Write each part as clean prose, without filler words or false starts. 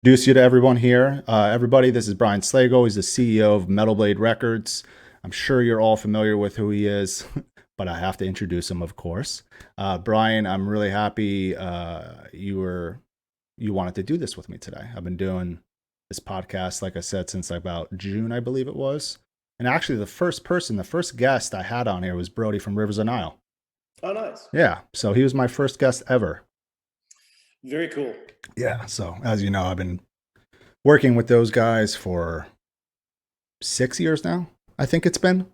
introduce you to everyone here. Everybody, this is Brian Slago. He's the CEO of Metal Blade Records. I'm sure you're all familiar with who he is, but I have to introduce him, of course. Brian, I'm really happy you wanted to do this with me today. I've been doing this podcast, like I said, since about June, I believe it was. And actually, the first guest I had on here was Brody from Rivers of Nile. Oh, nice. Yeah, so he was my first guest ever. Very cool. Yeah, so as you know, I've been working with those guys for 6 years now. I think it's been.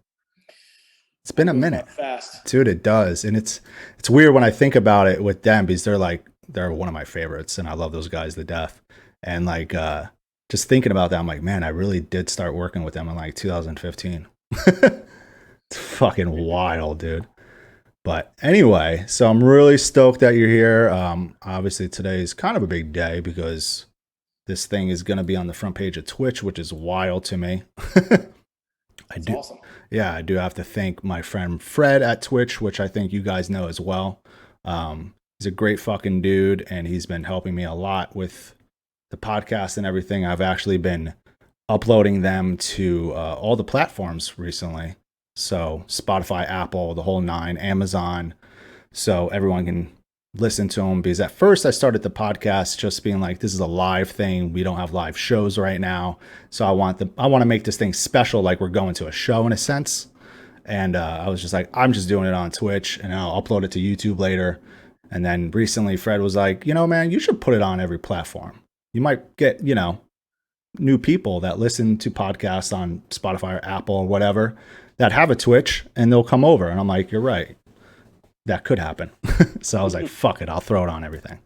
It's been a minute, Fast. dude. It does, and it's weird when I think about it with them because they're one of my favorites, and I love those guys to death. And just thinking about that, I'm like, man, I really did start working with them in like 2015. It's fucking wild, dude. But anyway, so I'm really stoked that you're here. Obviously, today is kind of a big day because this thing is going to be on the front page of Twitch, which is wild to me. That's awesome. Yeah, I do have to thank my friend Fred at Twitch, which I think you guys know as well. He's a great fucking dude, and he's been helping me a lot with the podcast and everything. I've actually been uploading them to all the platforms recently. So Spotify, Apple, the whole nine, Amazon, so everyone can listen to them. Because at first I started the podcast just being like, this is a live thing. We don't have live shows right now. So I want to make this thing special, like we're going to a show in a sense. And I was just like, I'm just doing it on Twitch and I'll upload it to YouTube later. And then recently Fred was like, man, you should put it on every platform. You might get, new people that listen to podcasts on Spotify or Apple or whatever that have a Twitch and they'll come over. And I'm like, you're right. That could happen. So I was like, fuck it. I'll throw it on everything.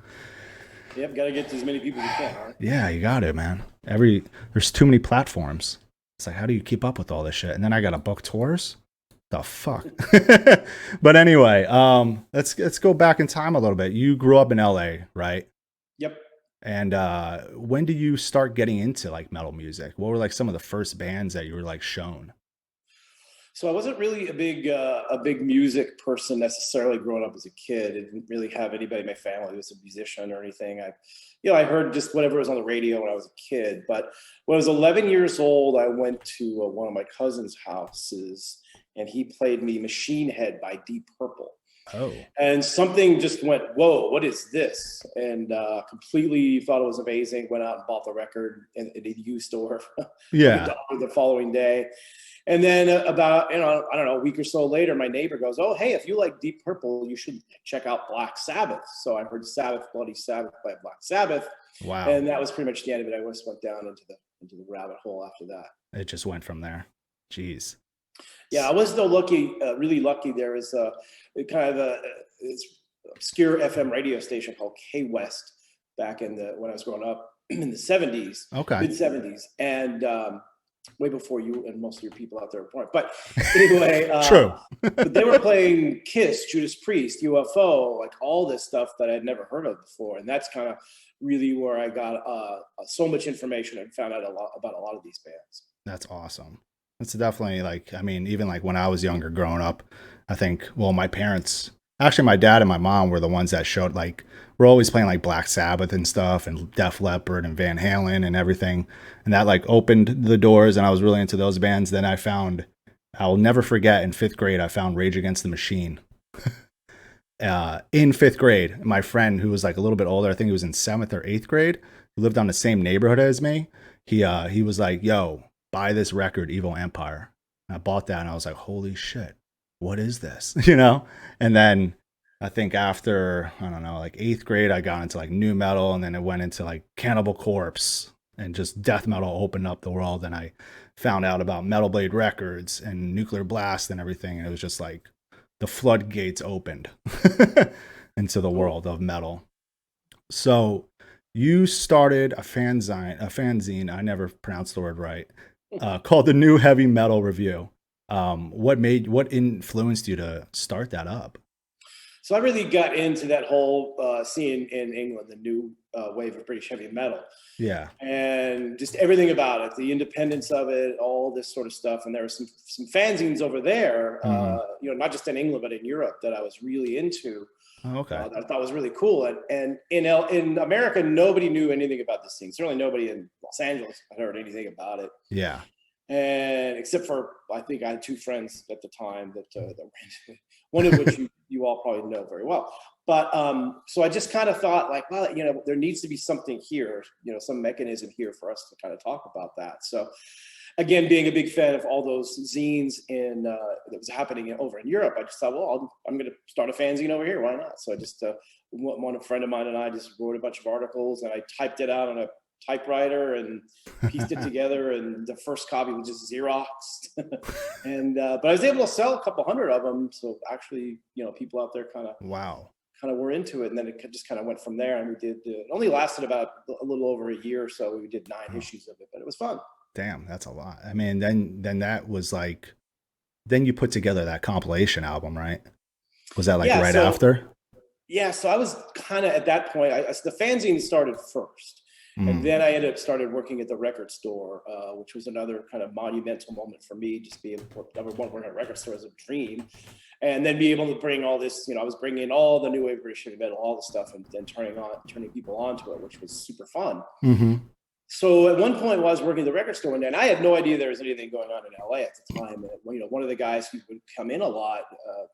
Yep. Got to get to as many people as you can, right? Yeah, you got it, man. There's too many platforms. It's like, how do you keep up with all this shit? And then I got to book tours. The fuck. But anyway, let's go back in time a little bit. You grew up in LA, right? Yep. And when did you start getting into like metal music? What were like some of the first bands that you were like shown? So I wasn't really a big music person necessarily growing up as a kid. I didn't really have anybody in my family who was a musician or anything. I heard just whatever was on the radio when I was a kid. But when I was 11 years old, I went to one of my cousin's houses, and he played me Machine Head by Deep Purple. Oh. And something just went, whoa, what is this? And completely thought it was amazing. Went out and bought the record in a used store. Yeah. The following day. And then about, I don't know, a week or so later, my neighbor goes, oh, hey, if you like Deep Purple, you should check out Black Sabbath. So I heard Sabbath, Bloody Sabbath by Black Sabbath. Wow. And that was pretty much the end of it. I just went down into the rabbit hole after that. It just went from there. Jeez. Yeah, I was really lucky. There was it's obscure FM radio station called K West back when I was growing up in the 70s, Okay. mid 70s. And way before you and most of your people out there were born. But anyway, True. but they were playing Kiss, Judas Priest, UFO, like all this stuff that I'd never heard of before. And that's kind of really where I got so much information and found out about a lot of these bands. That's awesome. It's definitely even like when I was younger growing up, I think, well, my parents, actually my dad and my mom were the ones that showed we're always playing like Black Sabbath and stuff and Def Leppard and Van Halen and everything. And that opened the doors and I was really into those bands. Then I'll never forget in 5th grade, I found Rage Against the Machine. In 5th grade, my friend who was like a little bit older, I think he was in 7th or 8th grade, who lived on the same neighborhood as me. He was like, yo, buy this record, Evil Empire. And I bought that and I was like, holy shit, what is this? And then I think after, I don't know, 8th grade, I got into new metal, and then it went into Cannibal Corpse, and just death metal opened up the world. And I found out about Metal Blade Records and Nuclear Blast and everything. And it was just the floodgates opened into the world of metal. So you started a fanzine, I never pronounced the word right, called the New Heavy Metal Review. What influenced you to start that up? So I really got into that whole scene in England, the new wave of British heavy metal. Yeah. And just everything about it, the independence of it, all this sort of stuff. And there were some fanzines over there, not just in England, but in Europe that I was really into. Oh, okay. That I thought was really cool. And in America, nobody knew anything about this scene. Certainly nobody in Los Angeles had heard anything about it. Yeah. And except for, I think I had two friends at the time that one of which you all probably know very well. But so I just kind of thought like, well, there needs to be something here, some mechanism here for us to kind of talk about that. So again, being a big fan of all those zines that was happening over in Europe, I just thought, well, I'm going to start a fanzine over here. Why not? So I just, one friend of mine and I just wrote a bunch of articles, and I typed it out on a typewriter and pieced it together. And the first copy was just Xeroxed. But I was able to sell a couple hundred of them. So actually, people out there kind of were into it. And then it just kind of went from there. And we did, it only lasted about a little over a year or so. We did 9 issues of it, but it was fun. Damn, that's a lot. I mean, then that was like, then you put together that compilation album, right? Was that like after? Yeah, so I was kind of at that point, the fanzine started first. And then I started working at the record store, which was another kind of monumental moment for me, just being able to work at a record store as a dream. And then be able to bring all this, I was bringing in all the new wave British heavy metal, all the stuff, and then turning people onto it, which was super fun. Mm-hmm. So at one point, while I was working at the record store, and I had no idea there was anything going on in LA at the time. And one of the guys who would come in a lot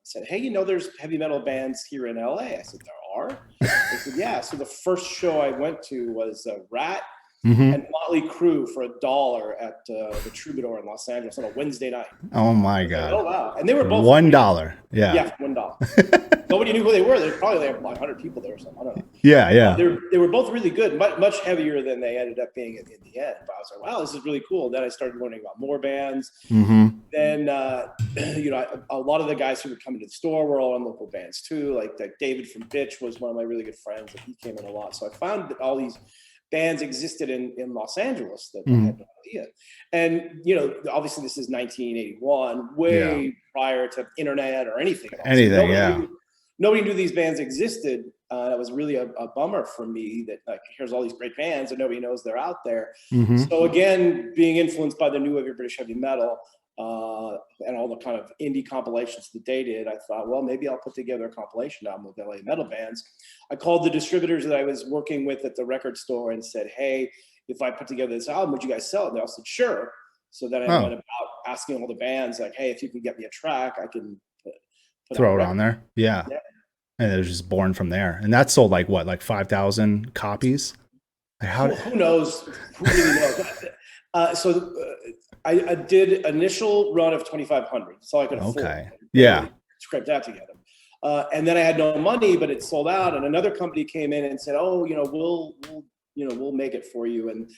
said, "Hey, there's heavy metal bands here in LA." I said, "There are?" I said, "Yeah." So the first show I went to was Ratt and Motley Crue for $1 at the Troubadour in Los Angeles on a Wednesday night. Oh my God! Oh wow! And they were both $1. Yeah, $1. Nobody knew who they were. They probably had like 100 people there or something. I don't know. Yeah. They were both really good, much heavier than they ended up being in the end. But I was like, wow, this is really cool. Then I started learning about more bands. Mm-hmm. Then, a lot of the guys who would come into the store were all in local bands too. Like David from Bitch was one of my really good friends, and he came in a lot. So I found that all these bands existed in Los Angeles that I had no idea. And, obviously this is 1981, way prior to internet or anything. Nobody knew these bands existed. That was really a bummer for me that here's all these great bands and nobody knows they're out there. Mm-hmm. So again, being influenced by the new wave of British heavy metal and all the kind of indie compilations that they did, I thought, well, maybe I'll put together a compilation album with LA metal bands. I called the distributors that I was working with at the record store and said, hey, if I put together this album, would you guys sell it? And they all said, sure. So then I went about asking all the bands, like, hey, if you can get me a track, I can put throw it on there. Yeah. And it was just born from there. And that sold like 5,000 copies? Who knows? Who really knows? So I did initial run of 2,500. That's all I could afford. Okay. Yeah. Scraped that together. And then I had no money, but it sold out. And another company came in and said, oh, we'll make it for you. And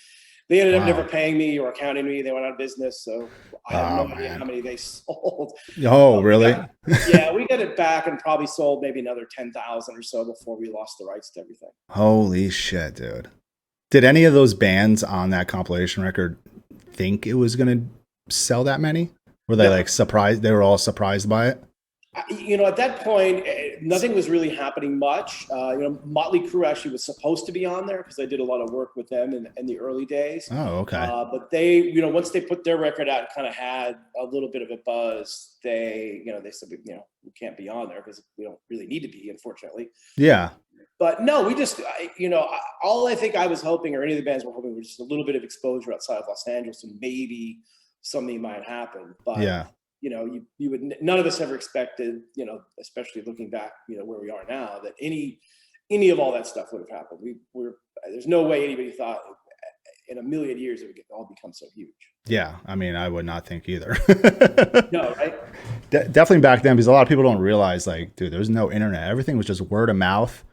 they ended up never paying me or accounting me. They went out of business. So I have no idea how many they sold. Oh, really? We got it back and probably sold maybe another 10,000 or so before we lost the rights to everything. Holy shit, dude. Did any of those bands on that compilation record think it was going to sell that many? Were they surprised? They were all surprised by it? At that point, nothing was really happening much. Motley Crue actually was supposed to be on there because I did a lot of work with them in the early days. Oh, okay. But they, once they put their record out and kind of had a little bit of a buzz, they said, we can't be on there because we don't really need to be, unfortunately. Yeah. But no, we just, all I think I was hoping, or any of the bands were hoping, was just a little bit of exposure outside of Los Angeles, and maybe something might happen. But you would, none of us ever expected, especially looking back, where we are now, that any of all that stuff would have happened. There's no way anybody thought in a million years it would all become so huge. Yeah, I mean, I would not think either. No, right? Definitely back then, because a lot of people don't realize, like, dude, there's no internet. Everything was just word of mouth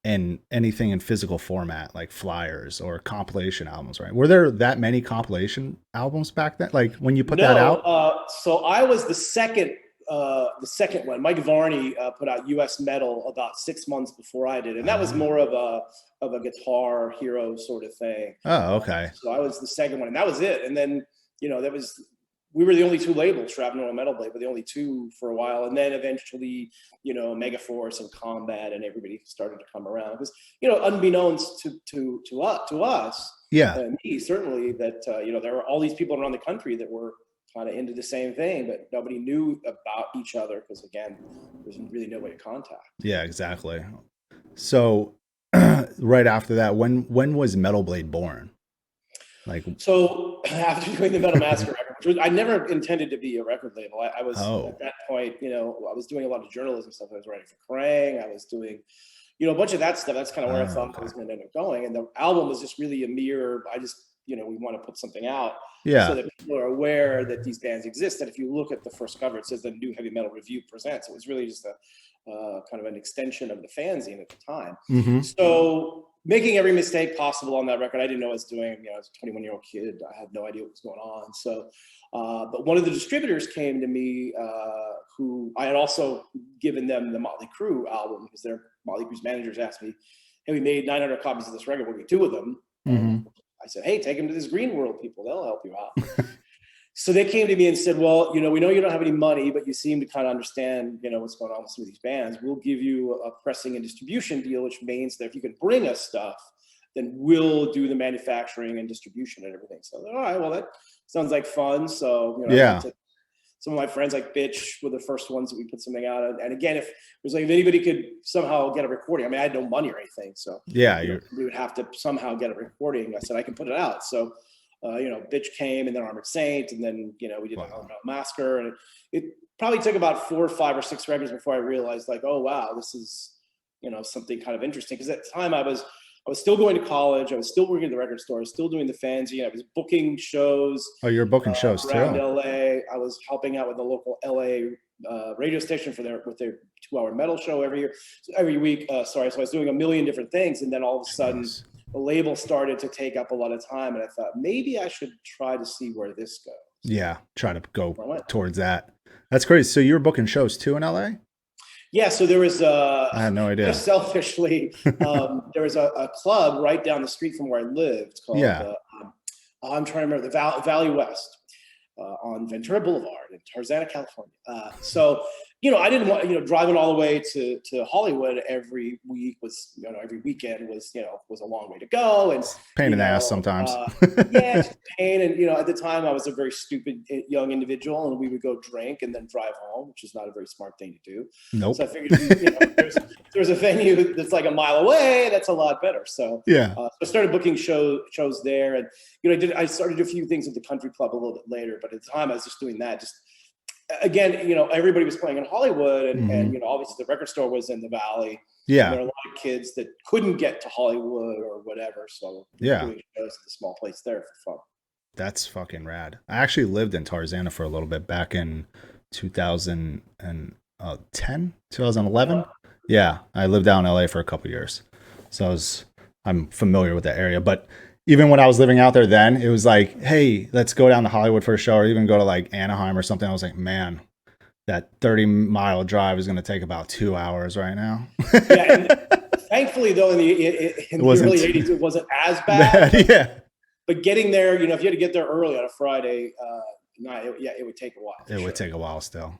and anything in physical format, like flyers or compilation albums, right? Were there that many compilation albums back then? Like when you put that out? So I was the second one. Mike Varney put out US Metal about 6 months before I did. And that was more of a guitar hero sort of thing. Oh, okay. So I was the second one, and that was it. And then, we were the only two labels, Shrapnel and Metal Blade were the only two for a while. And then eventually, Megaforce and Combat and everybody started to come around. Because, unbeknownst to us, and me certainly, that, there were all these people around the country that were kind of into the same thing, but nobody knew about each other because, again, there's really no way to contact. Yeah, exactly. So right after that, when was Metal Blade born? Like, so after doing the Metal Massacre record, which I never intended to be a record label. I was at that point, I was doing a lot of journalism stuff. I was writing for Kerrang. I was doing, a bunch of that stuff. That's kind of where I thought I was going to end up going. And the album was just really a mirror. We want to put something out so that people are aware that these bands exist. And if you look at the first cover, it says the New Heavy Metal Review Presents. It was really just a kind of an extension of the fanzine at the time. Mm-hmm. So making every mistake possible on that record. I didn't know what I was doing. I was a 21-year-old kid. I had no idea what was going on. So, but one of the distributors came to me, who I had also given them the Motley Crue album, because their Motley Crue's managers asked me, "Hey, we made 900 copies of this record. What do we do with them?" Mm-hmm. I said, "Hey, take them to this Green World people. They'll help you out." So they came to me and said, "Well, we know you don't have any money, but you seem to kind of understand, what's going on with some of these bands. We'll give you a pressing and distribution deal, which means that if you can bring us stuff, then we'll do the manufacturing and distribution and everything." So, all right, well, that sounds like fun. So, some of my friends like Bitch were the first ones that we put something out. And again, if anybody could somehow get a recording, I mean, I had no money or anything. So we would have to somehow get a recording. I said, I can put it out. So, Bitch came, and then Armored Saint, and then, we did Metal Massacre. And it probably took about 4 or 5 or 6 records before I realized, like, oh, wow, this is, something kind of interesting. Because at the time I was still going to college. I was still working at the record store. I was still doing the fanzine. I was booking shows. Oh, you're booking shows around too. LA. I was helping out with the local LA radio station with their 2-hour metal show every week. So I was doing a million different things, and then all of a sudden, the label started to take up a lot of time, and I thought maybe I should try to see where this goes. Yeah, try to go towards that. That's crazy. So you were booking shows too in LA? Yeah, so there was I had no idea. Selfishly, there was a club right down the street from where I lived called I'm trying to remember, the Valley West on Ventura Boulevard in Tarzana, California. So I didn't want, driving all the way to Hollywood every week was, every weekend was a long way to go, and pain in the ass sometimes. It's pain. And, at the time I was a very stupid young individual, and we would go drink and then drive home, which is not a very smart thing to do. Nope. So I figured, there's a venue that's like a mile away. That's a lot better. So, so I started booking shows there. And, I started a few things at the country club a little bit later, but at the time I was just doing that. Again, everybody was playing in Hollywood, and obviously the record store was in the Valley. Yeah, there are a lot of kids that couldn't get to Hollywood or whatever, so doing shows at the small place there for fun. That's fucking rad. I actually lived in Tarzana for a little bit back in 2010, 2011. Yeah, I lived down in LA for a couple of years, so I'm familiar with that area. But even when I was living out there then, it was like, hey, let's go down to Hollywood for a show, or even go to like Anaheim or something. I was like, man, that 30-mile drive is going to take about 2 hours right now. And thankfully, though, in the early 80s, it wasn't as bad. But getting there, if you had to get there early on a Friday night, it would take a while. It would take a while still.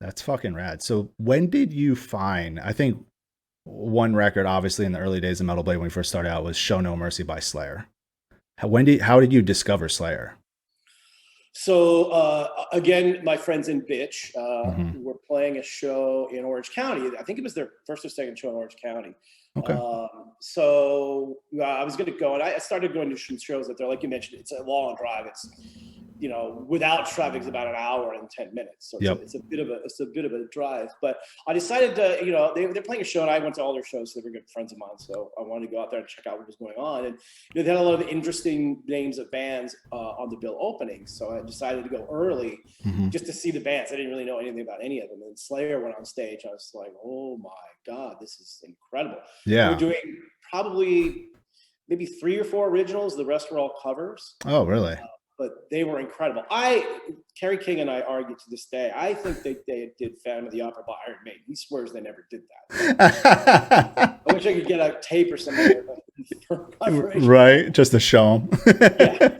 That's fucking rad. So when did you find, I think one record, obviously in the early days of Metal Blade when we first started out, was Show No Mercy by Slayer. How did you discover Slayer? So again, my friends in Bitch were playing a show in Orange County. I think it was their first or second show in Orange County. Okay. So I was going to go, and I started going to some shows that they're, like you mentioned, it's a long drive. It's without traffic, it's about an hour and 10 minutes. So it's a bit of a drive. But I decided to, they're playing a show, and I went to all their shows. So they were good friends of mine. So I wanted to go out there and check out what was going on. And they had a lot of interesting names of bands on the bill opening. So I decided to go early just to see the bands. I didn't really know anything about any of them. And Slayer went on stage. I was like, oh my God, this is incredible. Yeah. We're doing probably maybe 3 or 4 originals. The rest were all covers. Oh, really? But they were incredible. Kerry King and I argue to this day. I think they did Phantom of the Opera by Iron Maiden. He swears they never did that. I wish I could get a tape or something. Right, just to show them.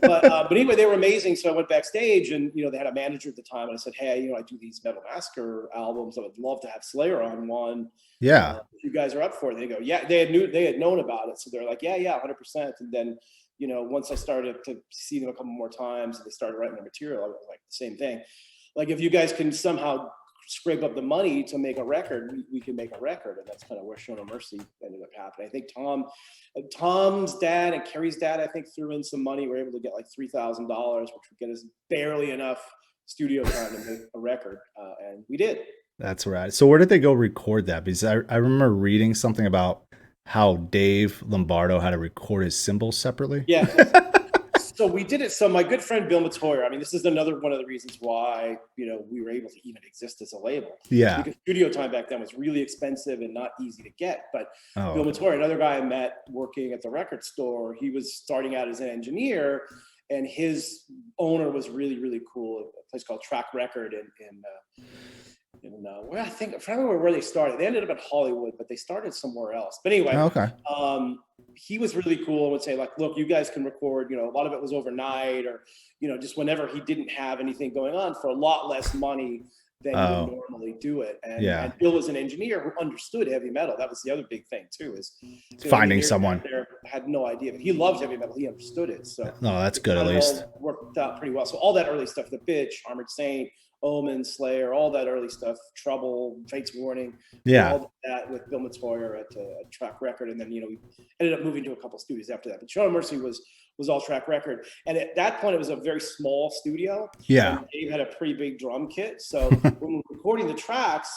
But anyway, they were amazing. So I went backstage, and they had a manager at the time, and I said, "Hey, I do these Metal Massacre albums. I would love to have Slayer on one. Yeah, if you guys are up for it." They go, "Yeah." They had known about it, so they're like, "Yeah, 100%." And then you know, once I started to see them a couple more times and they started writing their material, I was like, the same thing. Like, if you guys can somehow scrape up the money to make a record, we can make a record. And that's kind of where Show No Mercy ended up happening. I think Tom's dad and Carrie's dad, I think, threw in some money. We were able to get like $3,000, which would get us barely enough studio time to make a record. And we did. That's right. So where did they go record that? Because I remember reading something about how Dave Lombardo had to record his cymbals separately. Yeah. So we did it. So my good friend Bill Matoyer, I mean, this is another one of the reasons why, you know, we were able to even exist as a label. Yeah. Because studio time back then was really expensive and not easy to get. But Bill Matoyer, another guy I met working at the record store, he was starting out as an engineer, and his owner was really, really cool. A place called Track Record where I think, I don't remember where they started. They ended up at Hollywood, but they started somewhere else. But anyway, he was really cool and would say, like, look, you guys can record, you know, a lot of it was overnight, or, you know, just whenever he didn't have anything going on, for a lot less money than you would normally do it. And Bill was an engineer who understood heavy metal. That was the other big thing too, is finding someone there had no idea, but he loved heavy metal. He understood it. So that's good. At least worked out pretty well. So all that early stuff, The Bitch, Armored Saint, Omen, Slayer, all that early stuff, Trouble, Fate's Warning, all that with Bill Matoyer at Track Record. And then, you know, we ended up moving to a couple studios after that. But Show No Mercy was all Track Record. And at that point, it was a very small studio. Yeah. And Dave had a pretty big drum kit. So when we were recording the tracks,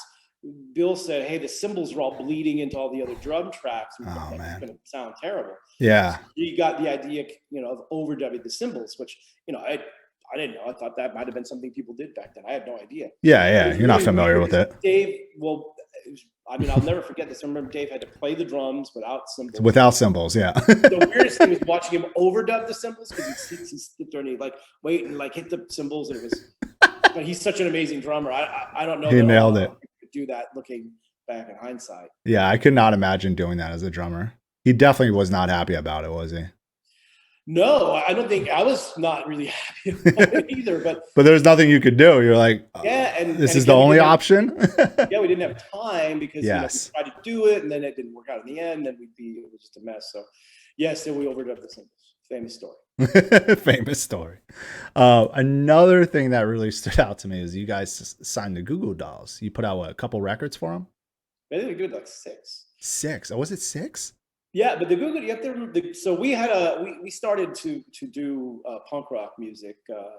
Bill said, hey, the cymbals are all bleeding into all the other drum tracks. Man. It's going to sound terrible. Yeah. So he got the idea, you know, of overdubbing the cymbals, which, you know, I didn't know. I thought that might have been something people did back then. I had no idea. Yeah. You're really not familiar with it. Dave, I mean, I'll never forget this. I remember Dave had to play the drums without cymbals. Without cymbals, yeah. The weirdest thing was watching him overdub the cymbals, because he'd sit there and he'd like wait and like hit the cymbals, and it was. But he's such an amazing drummer. I don't know. He nailed it. Could do that looking back in hindsight. Yeah, I could not imagine doing that as a drummer. He definitely was not happy about it, was he? No, I don't think I was not really happy about it either. But there's nothing you could do. You're like, and this is the only option. We didn't have time because you know, we tried to do it and then it didn't work out in the end. Then it was just a mess. So yes, then we overdubbed the cymbals. Famous story. Famous story. Another thing that really stood out to me is you guys signed the Goo Goo Dolls. You put out a couple records for them. I think we did like 6. 6. Oh, was it 6? Yeah, but the Goo Goo, you have to. So we had we started to do punk rock music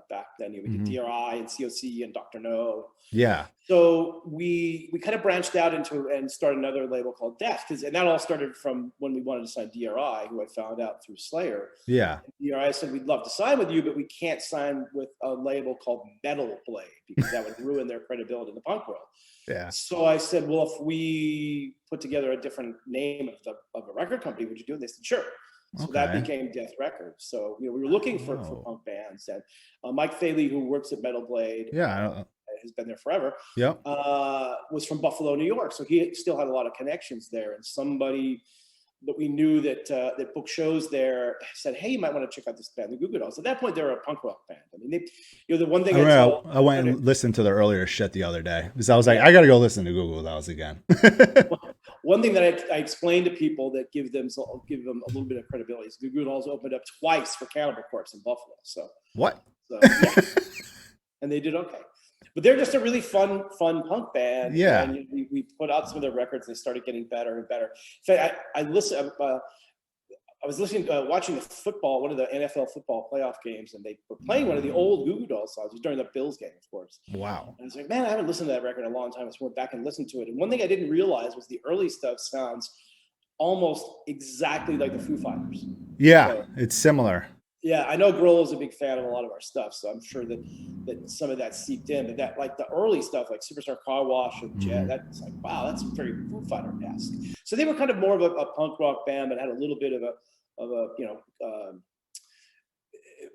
back then. We did DRI and COC and Dr. No. Yeah. So we kind of branched out into and started another label called Death, and that all started from when we wanted to sign DRI, who I found out through Slayer. Yeah. And DRI said, we'd love to sign with you, but we can't sign with a label called Metal Blade because that would ruin their credibility in the punk world. Yeah. So I said, well, if we put together a different name of a record company, would you do it? They said, sure. So that became Death Records. So we were looking for punk bands, and Mike Thaley, who works at Metal Blade, has been there forever. Yep. Was from Buffalo, New York, so he still had a lot of connections there. And somebody that we knew that booked shows there said, "Hey, you might want to check out this band, the Goo Goo Dolls." At that point, they were a punk rock band. I mean, the one thing I went and listened to their earlier shit the other day because I was like, I got to go listen to Goo Goo Dolls again. One thing that I explained to people that give them a little bit of credibility is Goo Goo Dolls opened up twice for Cannibal Corpse in Buffalo. So what? So, yeah. And they did okay. But they're just a really fun punk band. Yeah. And we put out some of their records. They started getting better and better. In fact, I was watching the football, one of the NFL football playoff games, and they were playing one of the old Goo Goo Dolls songs. It was during the Bills game, of course. Wow. And I was like, man, I haven't listened to that record in a long time. So I went back and listened to it. And one thing I didn't realize was the early stuff sounds almost exactly like the Foo Fighters. Yeah, so, it's similar. Yeah, I know Grohl is a big fan of a lot of our stuff, so I'm sure that some of that seeped in. But that, like the early stuff, like Superstar Car Wash and Jet, that's like, wow, that's very Foo Fighter-esque. So they were kind of more of a punk rock band, but had a little bit of a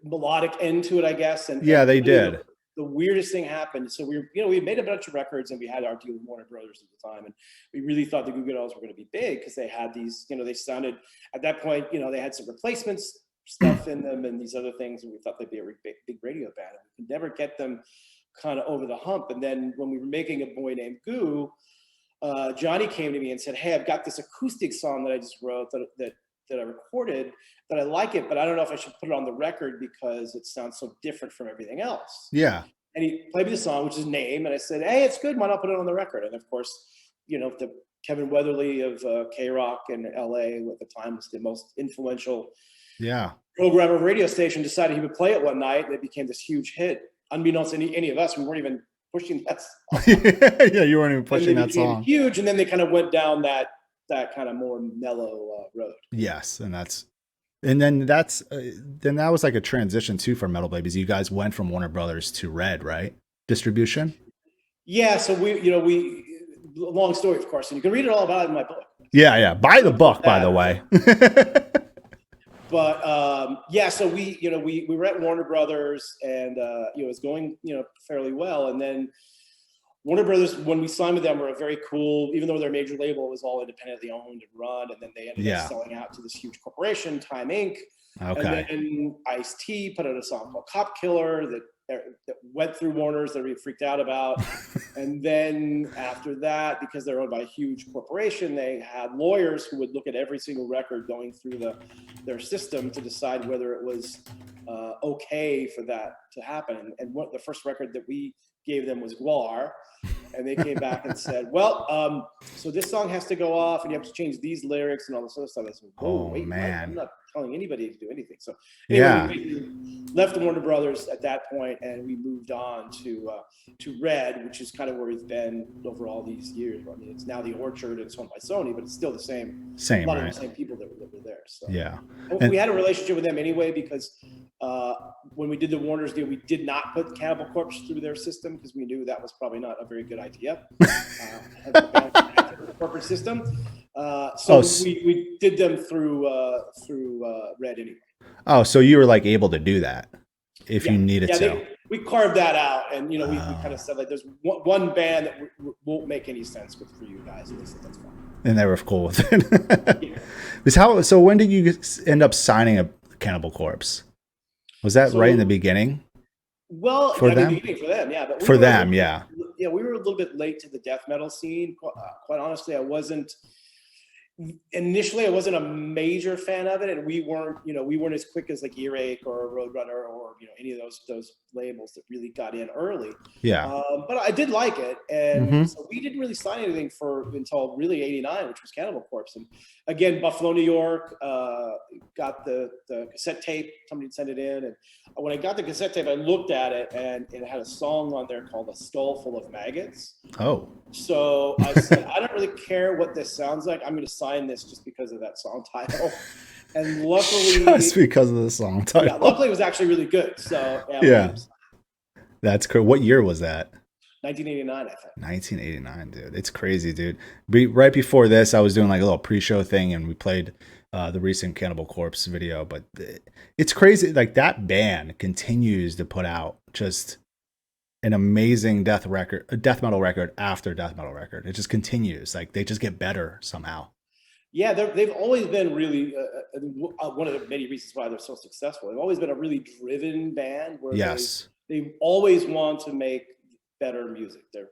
melodic end to it, I guess. And they did. The weirdest thing happened. So we made a bunch of records, and we had our deal with Warner Brothers at the time, and we really thought the Goo Goo Dolls were going to be big because they had these, they sounded at that point, they had some replacements stuff in them and these other things, and we thought they'd be a big radio band. And we could never get them kind of over the hump. And then when we were making A Boy Named Goo, Johnny came to me and said, "Hey, I've got this acoustic song that I just wrote that that I recorded that I like it, but I don't know if I should put it on the record because it sounds so different from everything else. Yeah. And he played me the song, which is Name, and I said, hey, it's good. Why not put it on the record? And of course, the Kevin Weatherly of K-Rock in LA at the time was the most influential programmer of a radio station, decided he would play it one night, and it became this huge hit. Unbeknownst to any of us, we weren't even pushing that song. Yeah, you weren't even pushing that song. Huge, and then they kind of went down that kind of more mellow road. Yes, and then that was like a transition too for Metal Blade, because you guys went from Warner Brothers to Red, right? Distribution. Yeah, so we long story, of course, and you can read it all about it in my book. Yeah. Buy the book, by the way. But so we were at Warner Brothers, and it was going fairly well, and then Warner Brothers, when we signed with them, were a very cool, even though their major label, it was all independently owned and run, and then they ended up selling out to this huge corporation, Time Inc. Okay. And then Ice-T put out a song called Cop Killer that went through Warner's that we freaked out about. And then after that, because they're owned by a huge corporation, they had lawyers who would look at every single record going through their system to decide whether it was okay for that to happen. And what the first record that we gave them was Guar. And they came back and said, well, so this song has to go off and you have to change these lyrics and all this other stuff. I said, wait, man. I'm not telling anybody to do anything. So anyway, we left the Warner Brothers at that point, and we moved on to Red, which is kind of where we've been over all these years. I mean, it's now the Orchard, it's owned by Sony, but it's still the same a lot of the same people that were there. So and we had a relationship with them anyway, because when we did the Warner's deal, we did not put Cannibal Corpse through their system because we knew that was probably not a very good idea. Corporate system. We did them through Red anyway. Oh, so you were like able to do that if you needed to. We carved that out, and we kind of said like, there's one band that won't make any sense for you guys, and they said that's fine. And they were cool with it. So when did you end up signing a Cannibal Corpse? Was that right in the beginning? Well, for them, yeah. But we were a little bit late to the death metal scene. Quite honestly, I wasn't a major fan of it, and we weren't as quick as like Earache or Roadrunner or any of those labels that really got in early. Yeah. But I did like it, and so we didn't really sign anything until really '89, which was Cannibal Corpse. And again, Buffalo, New York, got the cassette tape. Somebody sent it in, and when I got the cassette tape, I looked at it, and it had a song on there called "A Skull Full of Maggots." Oh. So I said, I don't really care what this sounds like. I'm going to sign this just because of that song title. And luckily, just because of the song title. Yeah, luckily it was actually really good. So that's cool. What year was that? 1989, I think. 1989, dude. It's crazy, dude. Right before this, I was doing like a little pre-show thing, and we played the recent Cannibal Corpse video. But it's crazy. Like, that band continues to put out just an amazing death metal record after death metal record. It just continues. Like, they just get better somehow. Yeah, they've always been really one of the many reasons why they're so successful. They've always been a really driven band where they always want to make better music. They're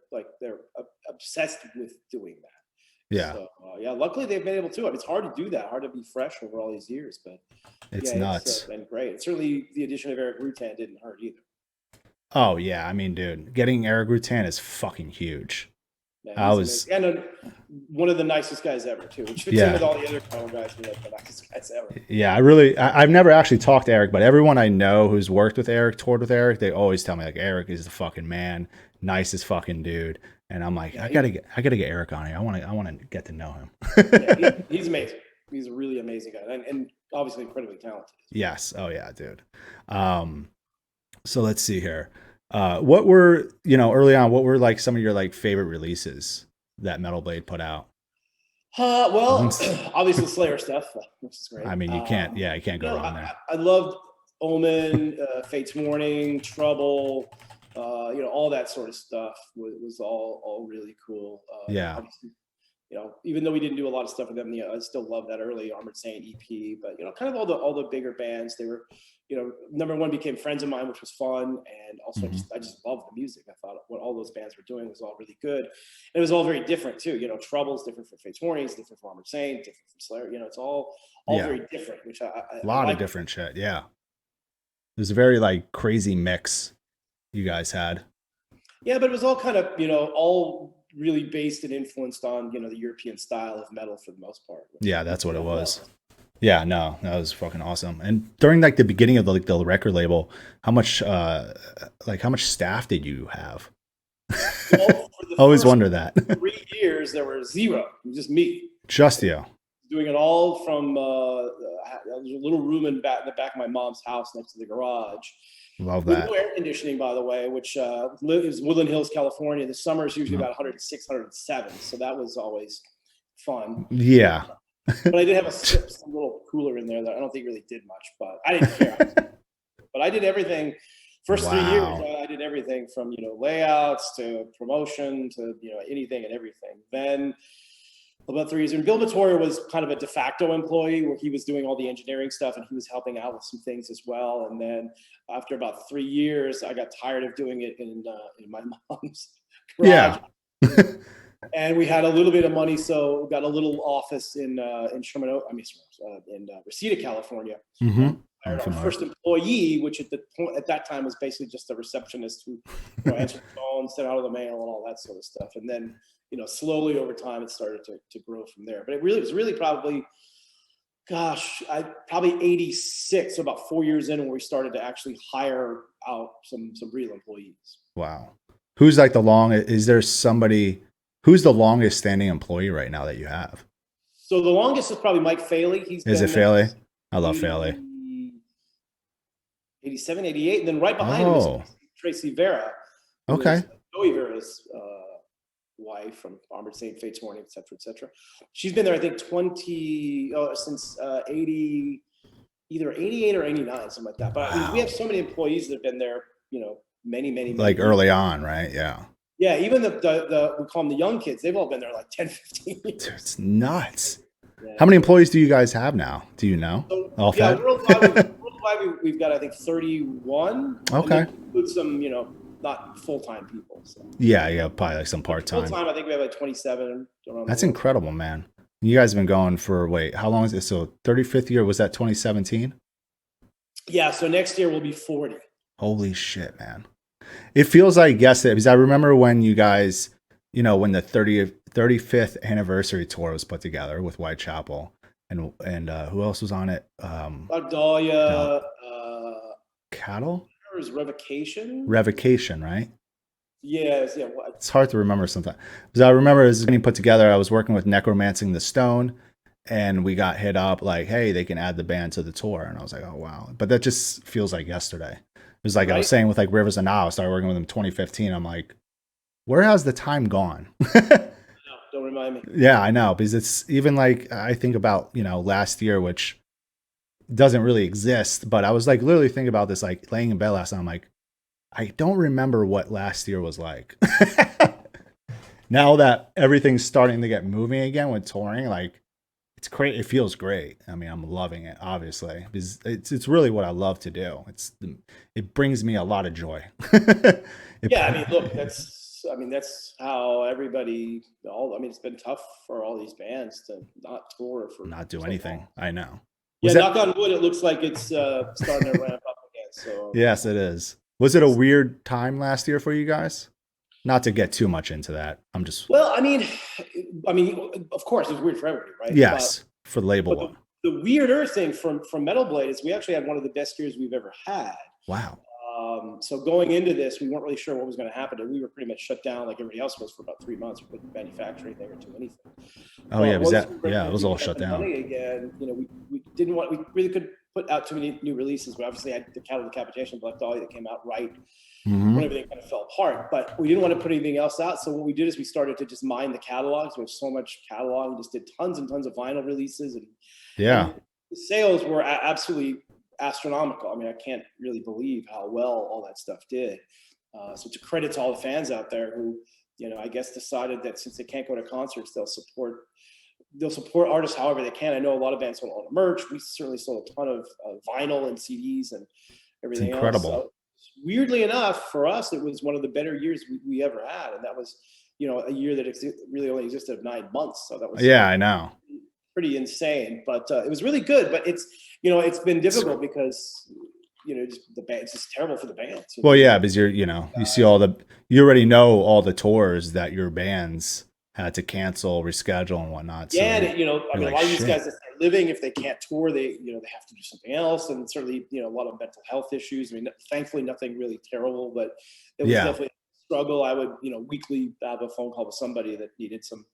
obsessed with doing that. Yeah. So, luckily they've been able to. I mean, it's hard to do that, hard to be fresh over all these years, but it's nuts. It's been great. And certainly the addition of Eric Rutan didn't hurt either. Oh yeah, I mean, dude, getting Eric Rutan is fucking huge. Yeah, and one of the nicest guys ever too, which fits in with all the other Cowboys guys who are like the nicest guys ever. Yeah, I've never actually talked to Eric, but everyone I know who's worked with Eric, toured with Eric, they always tell me like, Eric is the fucking man, nicest fucking dude. And I'm like, I gotta get Eric on here. I want to get to know him. He's amazing. He's a really amazing guy, and obviously incredibly talented. Yes. Oh yeah, dude. So let's see here. What were, early on, what were like some of your like favorite releases that Metal Blade put out? Well, obviously Slayer stuff, which is great. I mean, you can't go wrong there. I loved Omen, Fate's Warning, Trouble, all that sort of stuff was all really cool. Obviously, even though we didn't do a lot of stuff with them, I still love that early Armored Saint EP. But kind of all the bigger bands, they were number one, became friends of mine, which was fun. And also I just loved the music. I thought what all those bands were doing was all really good. And it was all very different too. Trouble's different from Fates Warning, it's different from Armored Saint, different from Slayer. It's all very different, which a lot of different shit. Yeah. There's a very like crazy mix you guys had. Yeah, but it was all kind of, all really based and influenced on, the European style of metal for the most part. Yeah, that's what it was. Yeah, no, that was fucking awesome. And during like the beginning of the record label, how much staff did you have? Well, always wonder that. 3 years there were zero. It was just me. Just you. Doing it all from there's a little room in the back of my mom's house next to the garage. Love that. With no air conditioning, by the way, which is Woodland Hills, California. The summer is usually about 106, 107. So that was always fun. Yeah. But I did have some little cooler in there that I don't think really did much, but I didn't care. But I did everything. First 3 years, I did everything from, layouts to promotion to, anything and everything. Then about 3 years, and Bill Vittoria was kind of a de facto employee where he was doing all the engineering stuff and he was helping out with some things as well. And then after about 3 years, I got tired of doing it in my mom's garage. Yeah. And we had a little bit of money, so we got a little office in Sherman, in Reseda, California. Hired our first employee, which at that time was basically just a receptionist who answered the phone, sent out the mail, and all that sort of stuff. And then, slowly over time, it started to grow from there. But it was really probably, probably 86, so about 4 years in, when we started to actually hire out some real employees. Wow. Who's like is there somebody? Who's the longest standing employee right now that you have? So the longest is probably Mike Faley. Is it Faley? I love Faley. 87, 88. And then right behind him is Tracy Vera. Okay. Joey Vera's wife from Armored Saint, Fates Warning, et cetera, et cetera. She's been there, I think, since 80, either 88 or 89, something like that. But I mean, we have so many employees that have been there, many like years. Early on, right? Yeah. Yeah, even we call them the young kids. They've all been there like 10, 15 years. Dude, it's nuts. Yeah. How many employees do you guys have now? Do you know? So, worldwide, we've got, I think, 31. Okay. Include some, not full-time people. So. Yeah, probably like some part-time. Full-time, I think we have like 27. That's incredible, man. You guys have been going for, how long is it? So 35th year, was that 2017? Yeah, so next year will be 40. Holy shit, man. It feels like yesterday, because I remember when you guys, when the 35th anniversary tour was put together with Whitechapel, and who else was on it? Dahlia, Cattle? There was Revocation. Revocation, right? Yes, yeah. It's hard to remember sometimes. Because I remember it was getting put together. I was working with Necromancing the Stone, and we got hit up like, hey, they can add the band to the tour. And I was like, oh, wow. But that just feels like yesterday. It was like I was saying with like Rivers and Now, I started working with them in 2015. I'm like, where has the time gone? Don't remind me. Yeah, I know. Because it's even like, I think about, last year, which doesn't really exist. But I was like literally thinking about this, like laying in bed last night. I'm like, I don't remember what last year was like. Now that everything's starting to get moving again with touring, like it's great. It feels great. I mean, I'm loving it, obviously, because it's really what I love to do. It brings me a lot of joy. Yeah, I mean, look, that's how everybody. It's been tough for all these bands to not tour for not do anything. Long. I know. Knock on wood. It looks like it's starting to ramp up again. So yes, it is. Was it a weird time last year for you guys? Not to get too much into that. I'm just. Well, I mean, of course, it was weird for everybody, right? Yes, for the label. The weirder thing from Metal Blade is we actually had one of the best years we've ever had. Wow. So going into this, we weren't really sure what was going to happen. And we were pretty much shut down like everybody else was for about 3 months. We couldn't manufacture anything or do anything. Oh yeah, it was all shut down. Again, we didn't want. We really couldn't put out too many new releases. We obviously had the Cattle Decapitation, Black Dahlia that came out right when everything kind of fell apart. But we didn't want to put anything else out. So what we did is we started to just mine the catalogs. We have so much catalog. We just did tons and tons of vinyl releases, and the sales were absolutely astronomical. I mean, I can't really believe how well all that stuff did. So it's a credit to all the fans out there who, I guess decided that since they can't go to concerts, they'll support they'll support artists however they can. I know a lot of bands sold a lot of merch. We certainly sold a ton of vinyl and CDs and It's everything else. incredible. So weirdly enough, for us, it was one of the better years we ever had, and that was, a year that really only existed 9 months. So that was I know. pretty insane, but it was really good. But it's been difficult because just the band, it's just terrible for the bands. Well, yeah, because you see you already know all the tours that your bands had to cancel, reschedule, and whatnot. So yeah, and, a lot of these shit. guys that are living, if they can't tour, they they have to do something else, and certainly a lot of mental health issues. I mean, thankfully nothing really terrible, but it was definitely a struggle. I would weekly have a phone call with somebody that needed some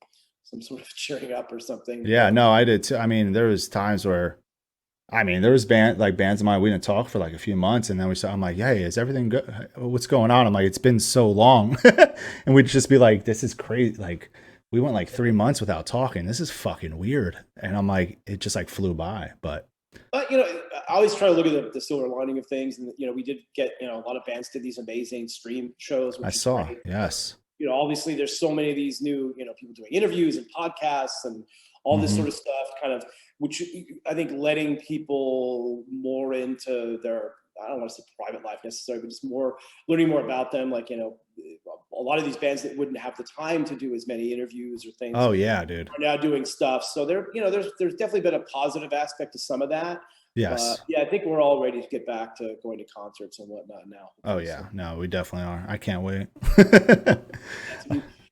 sort of cheering up or something. Yeah, no, I did too. I mean, there was times where, there was bands of mine, we didn't talk for like a few months, and then I'm like, hey, is everything good? What's going on? I'm like, it's been so long. And we'd just be like, this is crazy. Like, we went like 3 months without talking. This is fucking weird. And I'm like, it just like flew by. But I always try to look at the silver lining of things. And, we did get, a lot of bands did these amazing stream shows. Which I saw, great. Yes. Obviously there's so many of these new, people doing interviews and podcasts and all this sort of stuff, kind of, which I think letting people more into their, I don't want to say private life necessarily, but just learning more about them. Like, a lot of these bands that wouldn't have the time to do as many interviews or things. Oh yeah, dude. Are now doing stuff. So there's definitely been a positive aspect to some of that. Yes. I think we're all ready to get back to going to concerts and whatnot now. Oh yeah. No, we definitely are. I can't wait.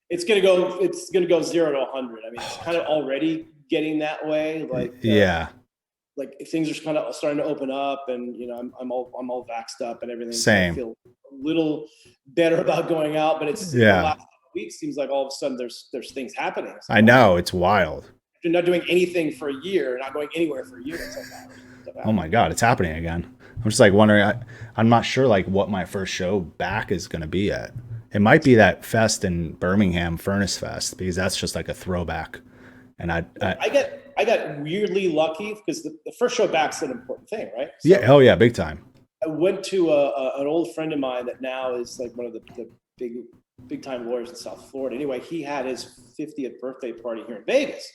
It's gonna go 0 to 100. I mean, it's kind of already getting that way. Like like things are kind of starting to open up, and I'm all vaxxed up and everything. Same. So I feel a little better about going out, but it's the last couple of weeks seems like all of a sudden there's things happening. So I know, it's wild. You're not doing anything for a year, not going anywhere for a year. It's like, oh my God, it's happening again. I'm just like wondering. I'm not sure like what my first show back is going to be at. It might be that fest in Birmingham, Furnace Fest, because that's just like a throwback. And I got weirdly lucky because the first show back's an important thing, right? So yeah. Oh yeah, big time. I went to an old friend of mine that now is like one of the big time lawyers in South Florida. Anyway, he had his 50th birthday party here in Vegas.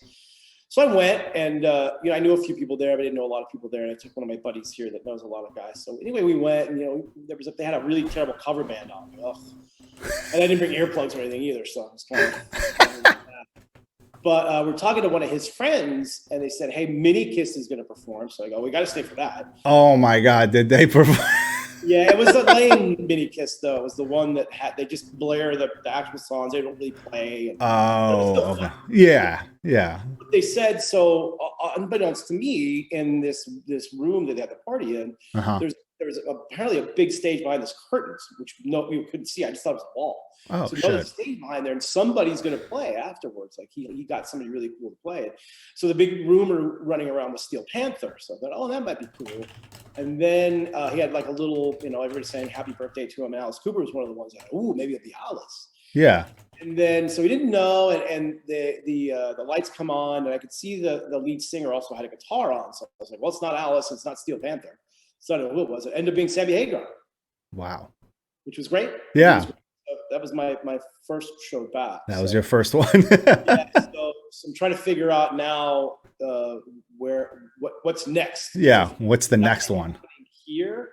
So I went, and I knew a few people there, but I didn't know a lot of people there. And I took one of my buddies here that knows a lot of guys. So anyway, we went, and they had a really terrible cover band on. Ugh. And I didn't bring earplugs or anything either, so I was kind of. But we're talking to one of his friends, and they said, "Hey, Mini Kiss is going to perform." So I go, "We got to stay for that." Oh my God, did they perform? Yeah, it was a lame Mini Kiss though. It was the one that they just blare the actual songs. They don't really play. And okay. Yeah. But they said so. Unbeknownst to me, in this room that they had the party in, there's apparently a big stage behind this curtains, which we couldn't see. I just thought it was a wall. Oh, so shit. there's a stage behind there, and somebody's going to play afterwards. Like he got somebody really cool to play it. So the big rumor running around was Steel Panther. So I thought, oh, that might be cool. And then he had like a little, everybody saying happy birthday to him. And Alice Cooper was one of the ones that, maybe it'll be Alice. Yeah. And then, so we didn't know, and the lights come on, and I could see the lead singer also had a guitar on. So I was like, well, it's not Alice, it's not Steel Panther. So I don't know who it was. It ended up being Sammy Hagar. Wow. Which was great. Yeah. So that was my first show back. That was your first one. Yeah. So I'm trying to figure out now what's next. Yeah. What's the next one? Here.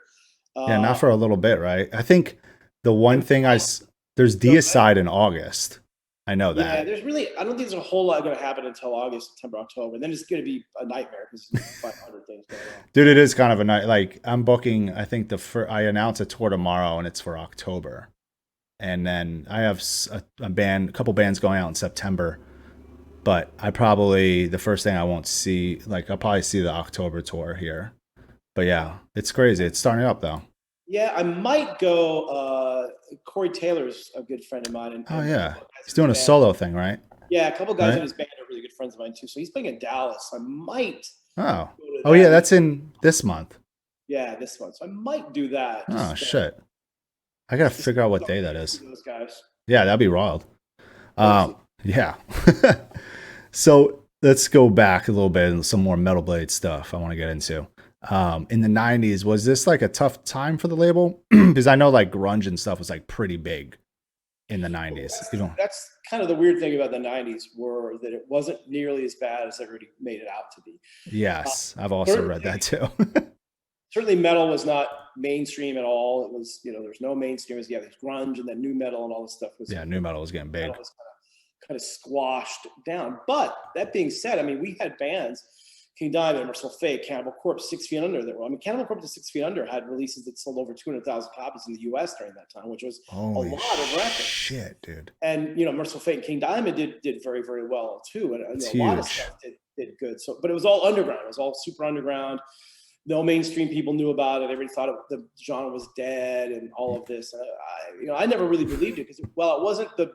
Yeah, not for a little bit, right? I think the one thing there's Deicide in August. I know that. Yeah, I don't think there's a whole lot going to happen until August, September, October. And then it's going to be a nightmare because there's 500 things going on. Dude, it is kind of a night. Like I'm booking, I think I announce a tour tomorrow and it's for October. And then I have a couple bands going out in September. But the first thing I won't see, like I'll probably see the October tour here. But yeah, it's crazy. It's starting up though. Yeah, I might go. Corey Taylor's a good friend of mine. Oh yeah, he's doing a solo thing, right? Yeah, a couple guys in his band are really good friends of mine too. So he's playing in Dallas. I might. Oh yeah, that's in this month. Yeah, this month. So I might do that. Shit. I gotta figure out what day that is. Those guys. Yeah, that'd be wild. Yeah. So let's go back a little bit and some more Metal Blade stuff I want to get into. In the 90s, was this like a tough time for the label? Because I know like grunge and stuff was like pretty big. in the But 90s. You don't. that's kind of the weird thing about the '90s were that it wasn't nearly as bad as everybody made it out to be. Uh, Yes, I've also certainly, read that too. certainly metal was not mainstream at all. It was, there's no mainstream. It was, there's grunge and then new metal and all this stuff was, Yeah, new metal was getting metal big. was kind of squashed down. But that being said, I mean, we had bands, King Diamond, Merciful Fate, Cannibal Corpse, 6 Feet Under. Cannibal Corpse and 6 Feet Under had releases that sold over 200,000 copies in the U.S. during that time, which was a Holy lot of records. shit, dude. And Merciful Fate and King Diamond did very, very well too, and It's a lot of huge. stuff did good. So, but it was all underground. It was all super underground. No mainstream people knew about it. Everybody thought the genre was dead and all of this. I never really believed it because while it wasn't the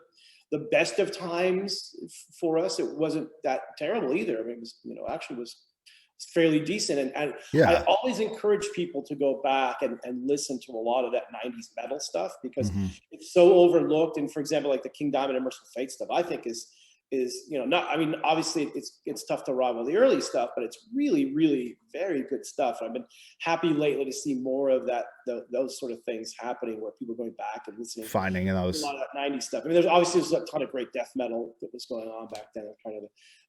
best of times for us, it wasn't that terrible either. I mean, it was, actually was fairly decent. And Yeah. I always encourage people to go back and listen to a lot of that 90s metal stuff because it's so overlooked. And for example, like the King Diamond and Merciful Fate stuff, I think is not, I mean, obviously it's tough to rival the early stuff, but it's really, really very good stuff. I've been happy lately to see more of that, those sort of things happening where people are going back and listening. Finding those. A lot of that 90s stuff. I mean, there's a ton of great death metal that was going on back then, kind of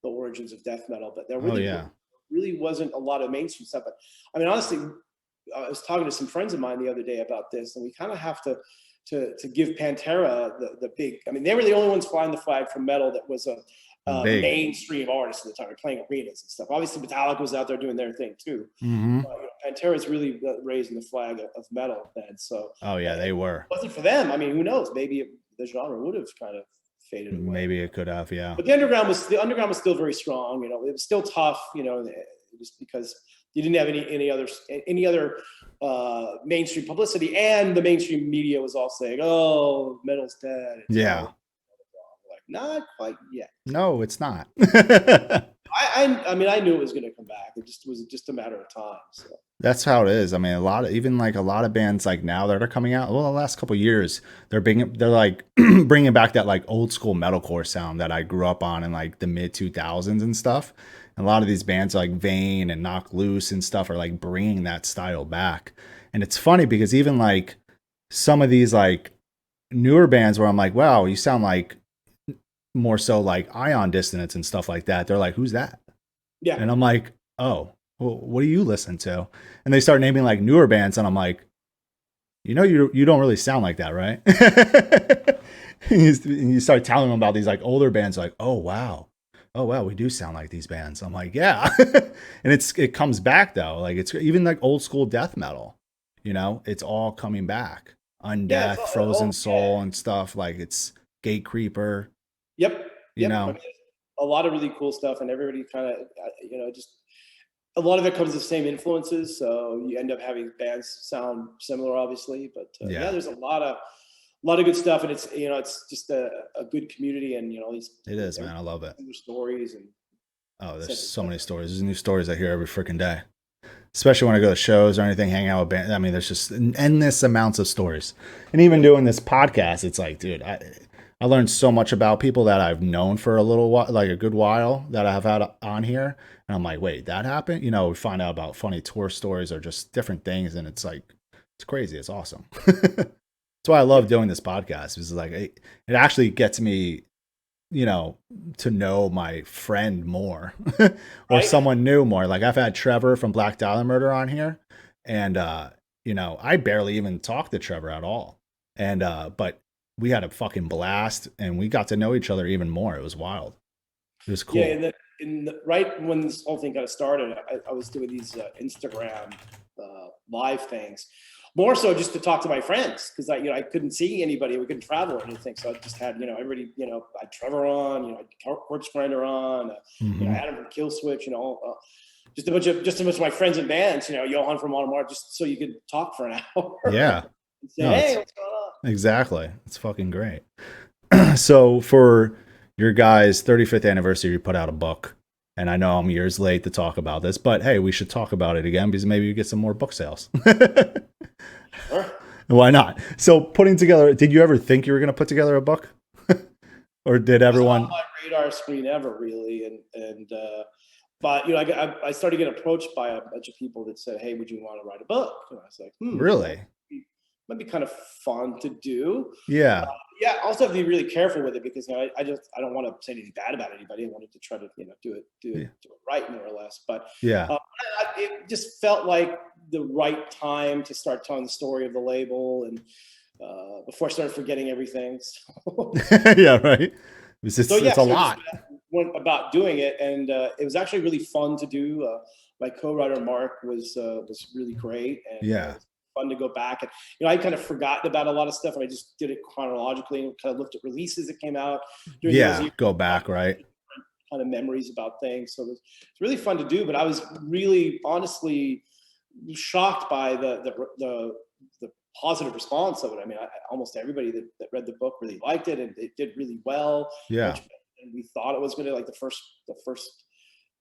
the origins of death metal, but there really wasn't a lot of mainstream stuff. But I mean, honestly, I was talking to some friends of mine the other day about this, and we kind of have to give Pantera the big. I mean, they were the only ones flying the flag for metal that was a mainstream artist at the time, playing arenas and stuff. Obviously, Metallica was out there doing their thing too. Pantera's really raising the flag of metal then. So they were. If it wasn't for them, I mean, who knows? Maybe the genre would have kind of faded away. Maybe it could have, yeah. But the underground was still very strong. It was still tough. Just because you didn't have any other mainstream publicity, and the mainstream media was all saying, "Oh, metal's dead." Like, not quite yet. No, it's not. I mean, I knew it was going to come back. It was just a matter of time. So. That's how it is. I mean, a lot of bands like now that are coming out. Well, the last couple of years, they're like bringing back that like old school metalcore sound that I grew up on in like the mid 2000s and stuff. And a lot of these bands like Vane and Knock Loose and stuff are like bringing that style back. And it's funny because even like some of these like newer bands where I'm like, wow, you sound like more so like Ion Dissonance and stuff like that. They're like, who's that? Yeah. And I'm like, oh, well, what do you listen to? And they start naming like newer bands, and I'm like, you don't really sound like that, right? and you start telling them about these like older bands, like, oh wow, we do sound like these bands. I'm like, yeah. And it comes back though. Like it's even like old school death metal, it's all coming back. Undeath, Frozen Soul and stuff. Like it's Gate Creeper. Yep. I mean, a lot of really cool stuff, and everybody kind of, just a lot of it comes with the same influences. So you end up having bands sound similar, obviously, but there's a lot of good stuff, and it's, it's just a good community, and it is, man. I love it. Stories and there's so many stories. There's new stories I hear every freaking day, especially when I go to shows or anything, hang out with bands. I mean, there's just endless amounts of stories. And even doing this podcast, it's like, dude, I learned so much about people that I've known for a little while, like a good while, that I have had on here. And I'm like, wait, that happened? We find out about funny tour stories or just different things. And it's like, it's crazy. It's awesome. That's why I love doing this podcast. It's like, it actually gets me, to know my friend more or someone new more. Like I've had Trevor from Black Dahlia Murder on here. And, I barely even talked to Trevor at all. And, but we had a fucking blast, and we got to know each other even more. It was wild. It was cool. Yeah, right when this whole thing kind of started, I was doing these Instagram live things, more so just to talk to my friends, because I couldn't see anybody, we couldn't travel or anything, so I just had everybody, I had Trevor on, I had Corpse Grinder on, Adam from Kill Switch, just a bunch of my friends and bands, Johan from Automar, just so you could talk for an hour. Yeah. And say, hey, what's going on? Exactly. It's fucking great. So for your guys' 35th anniversary, you put out a book. And I know I'm years late to talk about this, but hey, we should talk about it again because maybe you get some more book sales. Sure. Why not? So putting together, did you ever think you were going to put together a book? Or did everyone? It was on my radar screen ever, really. But I started getting approached by a bunch of people that said, hey, would you want to write a book? And I was like, Really? Might be kind of fun to do. Yeah. Yeah, also have to be really careful with it because I don't want to say anything bad about anybody. I wanted to try to do it right, more or less. But Yeah. it just felt like the right time to start telling the story of the label, and before I started forgetting everything. So, Yeah, right. It's just, so yeah, it's a so I just lot. went about doing it, and it was actually really fun to do. My co-writer Mark was really great, and it Yeah. was fun to go back. And I'd kind of forgotten about a lot of stuff, and I just did it chronologically and kind of looked at releases that came out during those Yeah. years, Go back, right? kind of memories about things. So it's really fun to do. But I was really, honestly, shocked by the positive response of it. I mean, almost everybody that read the book really liked it, and it did really well. Yeah. Much better than we thought it was going to. Like the first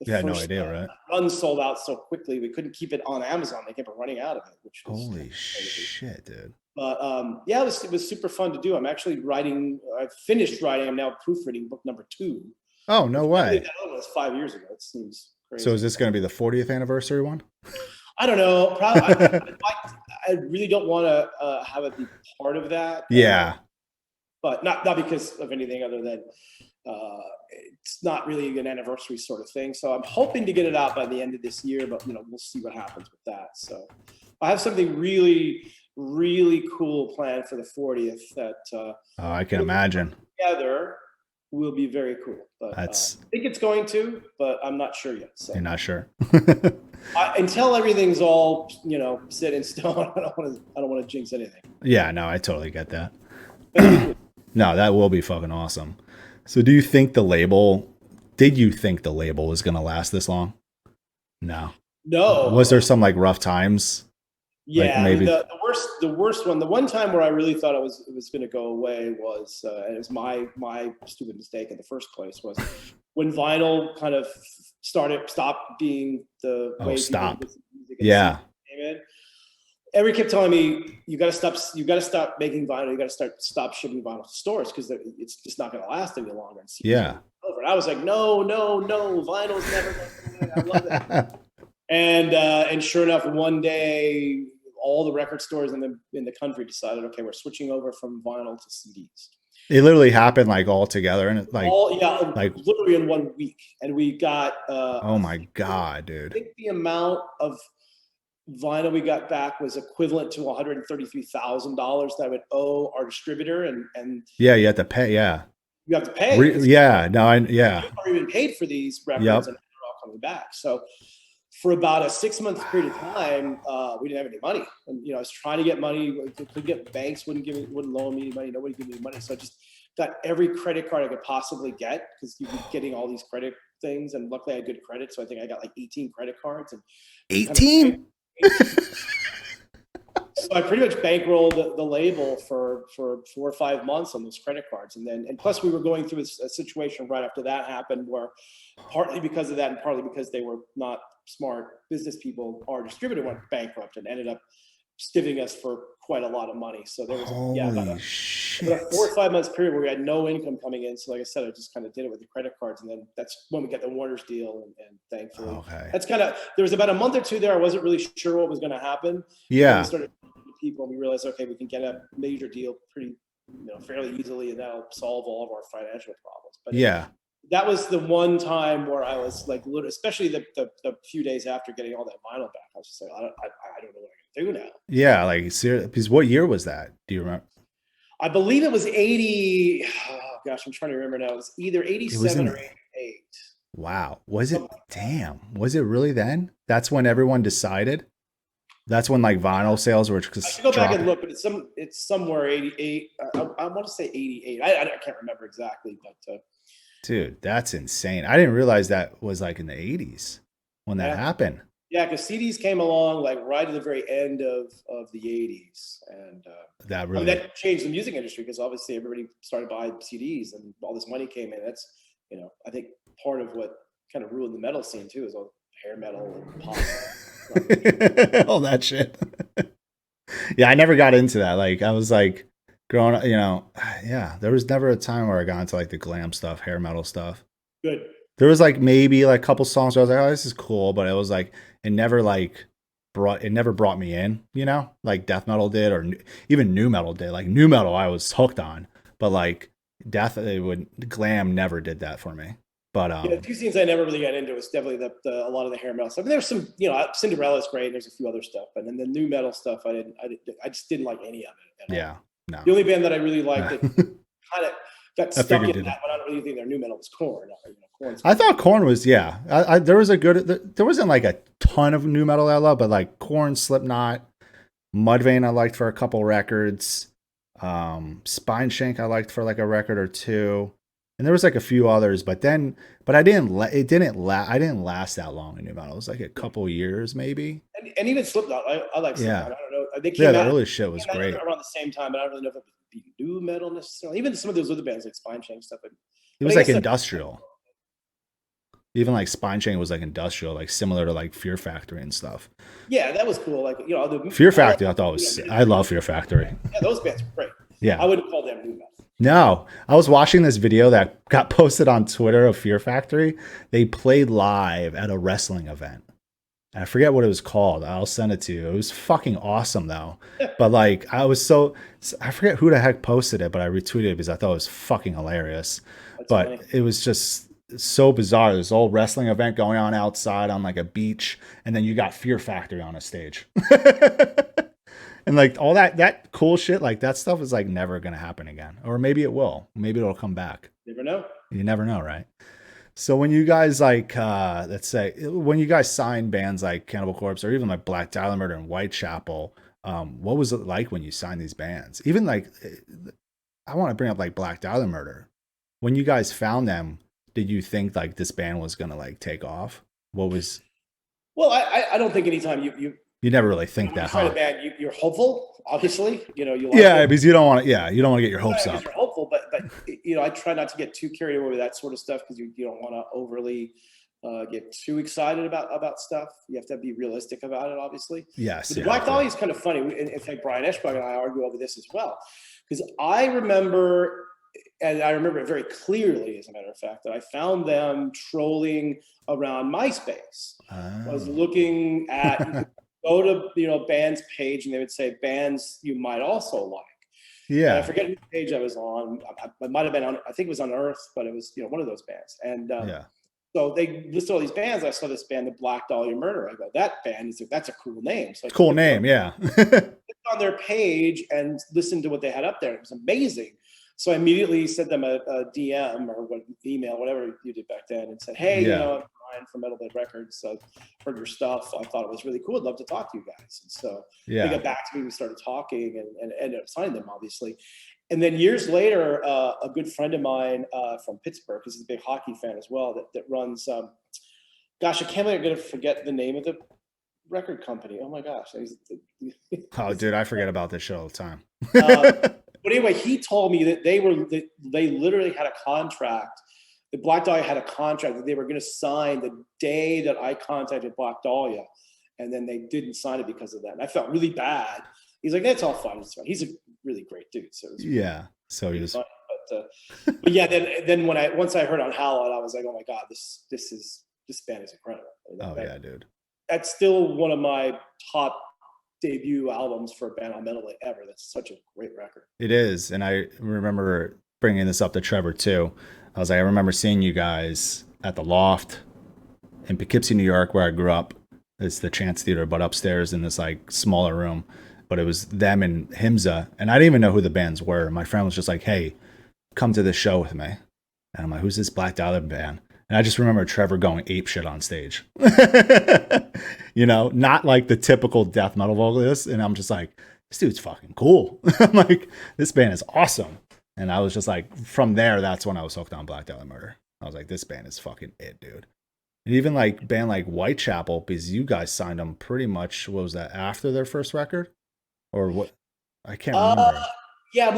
Yeah, no idea, right? run sold out so quickly. We couldn't keep it on Amazon. They kept running out of it, which was Holy shit, dude. But yeah, it was super fun to do. I'm actually writing. I've finished writing. I'm now proofreading book number 2. Oh, no way. That other one was 5 years ago. It seems crazy. So is this going to be the 40th anniversary one? I don't know. Probably. I really don't want to have it be part of that. Yeah. But not because of anything other than it's not really an anniversary sort of thing. So I'm hoping to get it out by the end of this year, but we'll see what happens with that. So I have something really, really cool planned for the 40th that I can imagine. Together will be very cool. But I think it's going to, but I'm not sure yet. So you're not sure. Until everything's all set in stone, I don't want to jinx anything. Yeah, no, I totally get that. No, that will be fucking awesome. So did you think the label was going to last this long? No. Was there some like rough times? Yeah, like maybe the worst one. The one time where I really thought it was going to go away was, and it was my stupid mistake in the first place, was when vinyl kind of stopped being the way stop. Music. Yeah. Everybody kept telling me, you got to stop making vinyl. You got to stop shipping vinyl to stores because it's just not going to last any longer. And yeah. Over. And I was like, no, vinyl's never going to. I love it. And sure enough, one day, all the record stores in the country decided, okay, we're switching over from vinyl to CDs. It literally happened like all together, and like literally in 1 week, and we got. Oh my god, dude! I think the amount of vinyl we got back was equivalent to $133,000 that I would owe our distributor, and yeah, you have to pay. Yeah, you have to pay. Yeah, no, You've already been paid for these records, and they're all coming back. So for about a 6-month period of time, we didn't have any money, and I was trying to get money. Couldn't get banks, wouldn't loan me any money. Nobody gave me money, so I just got every credit card I could possibly get because you'd be getting all these credit things, and luckily I had good credit, so I think I got like 18 credit cards. And 18. So I pretty much bankrolled the label for 4 or 5 months on those credit cards, and plus we were going through a situation right after that happened where, partly because of that and partly because they were not smart business people, our distributor went bankrupt and ended up stiffing us for quite a lot of money. So there was about a 4 or 5 months period where we had no income coming in. So like I said, I just kind of did it with the credit cards, and then that's when we got the Warner's deal, and thankfully that's kind of, there was about a month or two there I wasn't really sure what was going to happen. Yeah. We started talking to people, and we realized, okay, we can get a major deal pretty fairly easily, and that'll solve all of our financial problems. But that was the one time where I was like, especially the few days after getting all that vinyl back, I was just like, I don't know what I can do now. Yeah, like seriously, because what year was that? Do you remember? I believe it was 80. Oh gosh, I'm trying to remember now. It was either 87 or 88. Wow, was it? Damn, was it really then? That's when everyone decided. That's when like vinyl sales were just. I should go back and look, but it's somewhere 88. I want to say 88. I can't remember exactly, but. Dude, that's insane. I didn't realize that was like in the 80s when that happened. Yeah, because CDs came along like right at the very end of the 80s. And that changed the music industry because obviously everybody started buying CDs and all this money came in. That's, I think part of what kind of ruined the metal scene too is all hair metal and pop. All that shit. Yeah, I never got into that. Like, I was like, growing up, there was never a time where I got into like the glam stuff, hair metal stuff. Good. There was like maybe like a couple songs where I was like, oh, this is cool, but it was like it never brought me in, like death metal did, or even new metal did. Like new metal, I was hooked on, but like glam never did that for me. But Yeah, the two scenes I never really got into was definitely a lot of the hair metal stuff. I mean, there's some, Cinderella's great. And there's a few other stuff, and then the new metal stuff, I just didn't like any of it at all. yeah, no. The only band that I really liked that kind of got I stuck figured in it. that, but I don't really think their new metal was Korn. I thought Korn was, yeah. There was there wasn't like a ton of new metal I love, but like Korn, Slipknot, Mudvayne I liked for a couple records. Spine Shank I liked for like a record or two. And there was like a few others, but I didn't I didn't last that long in new metal. It was like a couple years maybe. And even Slipknot, I like Slipknot. Yeah. I don't know. They Yeah, came the out early shit was great. around the same time, but I don't really know if it would be new metal necessarily. Even some of those other bands like Spine Shank stuff. It was like industrial. Even like Spine Chain was like industrial, like similar to like Fear Factory and stuff. Yeah, that was cool. Like, the Fear Factory, I thought was, I love Fear Factory. Yeah, those bands were great. Yeah. I wouldn't call them new metal. No, I was watching this video that got posted on Twitter of Fear Factory. They played live at a wrestling event. I forget what it was called. I'll send it to you. It was fucking awesome though. But like, I forget who the heck posted it, but I retweeted it because I thought it was fucking hilarious. That's but funny. It was just so bizarre. This old wrestling event going on outside on like a beach, and then you got Fear Factory on a stage. And like all that cool shit, like that stuff is like never gonna happen again. Or maybe it will. Maybe it'll come back. Never know. You never know, right? So when you guys like let's say when you guys sign bands like Cannibal Corpse or even like Black Dahlia Murder and Whitechapel, what was it like when you signed these bands? Even like I want to bring up like Black Dahlia Murder. When you guys found them, did you think like this band was gonna like take off? What was? Well, I don't think anytime you never really think that, huh? Band, you're hopeful, obviously. You like because you don't want to. Yeah, you don't want to get your hopes up. You're hopeful, but I try not to get too carried away with that sort of stuff because you don't want to overly get too excited about stuff. You have to be realistic about it, obviously. Yes. But Black Dahlia is kind of funny. In fact, Brian Eschbach and I argue over this as well, because I remember it very clearly, as a matter of fact, that I found them trolling around MySpace. I was looking at. Go to band's page and they would say bands you might also like. Yeah. And I forget which page I was on. I might have been on. I think it was Unearthed, but it was one of those bands. And so they listed all these bands. I saw this band, the Black Dahlia Murder. I go, that band that's a cool name. So cool name, yeah. Clicked on their page and listened to what they had up there. It was amazing. So I immediately sent them a DM or email, whatever you did back then, and said, hey, I'm Brian from Metal Blade Records. I've heard your stuff. I thought it was really cool. I'd love to talk to you guys. And so they got back to me. We started talking and ended up signing them, obviously. And then years later, a good friend of mine from Pittsburgh, because he's a big hockey fan as well, that runs, gosh, I can't believe I'm going to forget the name of the record company. Oh my gosh. Oh, dude, I forget about this show all the time. But anyway, he told me that they literally had a contract. The Black Dahlia had a contract that they were going to sign the day that I contacted Black Dahlia, and then they didn't sign it because of that. And I felt really bad. He's like, "That's all fine. It's fine." He's a really great dude. So so he was. Fun. But yeah, then once I heard on Hallowed, I was like, "Oh my god, this band is incredible." Yeah, dude. That's still one of my top debut albums for a band on Metal Blade ever. That's such a great record. It is, and I remember bringing this up to Trevor too. I was like, I remember seeing you guys at the Loft in Poughkeepsie, New York, where I grew up. It's the Chance Theater, but upstairs in this like smaller room. But it was them and Himza, and I didn't even know who the bands were. My friend was just like, "Hey, come to this show with me," and I'm like, "Who's this Black Dahlia band?" And I just remember Trevor going ape shit on stage. Not like the typical death metal vocalist. And I'm just like, this dude's fucking cool. I'm like, this band is awesome. And I was just like, from there, that's when I was hooked on Black Dahlia Murder. I was like, this band is fucking it, dude. And even like band like Whitechapel, because you guys signed them pretty much, what was that, after their first record? Or what? I can't remember. Yeah,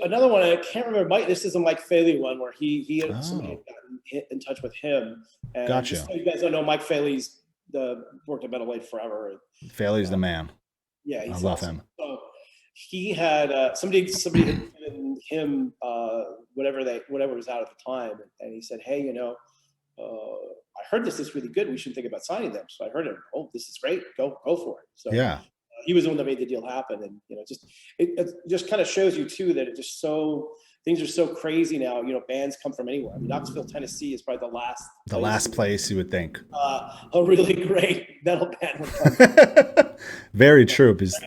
another one. I can't remember. This is a Mike Faley one where he had somebody had gotten in touch with him. And gotcha. Just so you guys don't know, Mike Faley's worked at Metal Blade forever. Faley's the man. Yeah, I love him. So he had somebody had given him whatever was out at the time, and he said, "Hey, I heard this is really good. We should think about signing them." So I heard him. "Oh, this is great. Go for it." So yeah. He was the one that made the deal happen, and it just kind of shows you too that it just so things are so crazy now. Bands come from anywhere. I mean, Knoxville, Tennessee is probably the last place you would think a really great metal band would come from. Very true. Because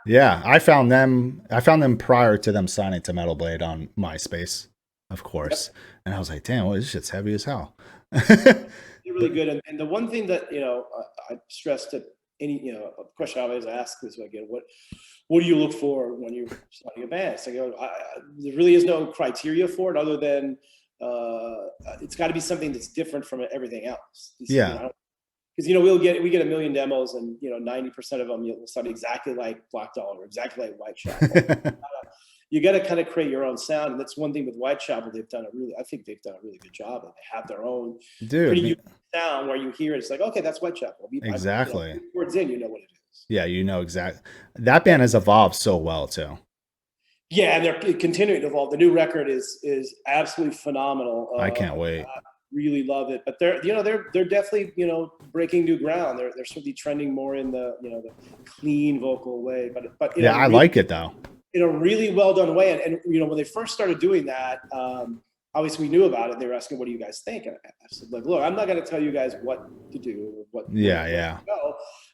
yeah, I found them prior to them signing to Metal Blade on MySpace, of course. Yep. And I was like, damn, well, this shit's heavy as hell. They're really good. And the one thing that, I stress to any, a question I always ask is again, what do you look for when you're starting a band? So, there really is no criteria for it other than it's got to be something that's different from everything else. Yeah. Because we get a million demos, and 90% of them will sound exactly like Black Dog or exactly like Whitechapel. You got to kind of create your own sound, and that's one thing with Whitechapel. I think they've done a really good job. They have their own pretty unique sound where you hear it, it's like, okay, that's Whitechapel. Exactly. Words in, you know what it is. Yeah, exactly. That band has evolved so well too. Yeah, and they're continuing to evolve. The new record is absolutely phenomenal. I can't wait. Really love it, but they're definitely breaking new ground. They're certainly trending more in the the clean vocal way, but yeah, I like it though, in a really well done way. And when they first started doing that, obviously we knew about it. They were asking, what do you guys think? And I said, look, I'm not going to tell you guys what to do or what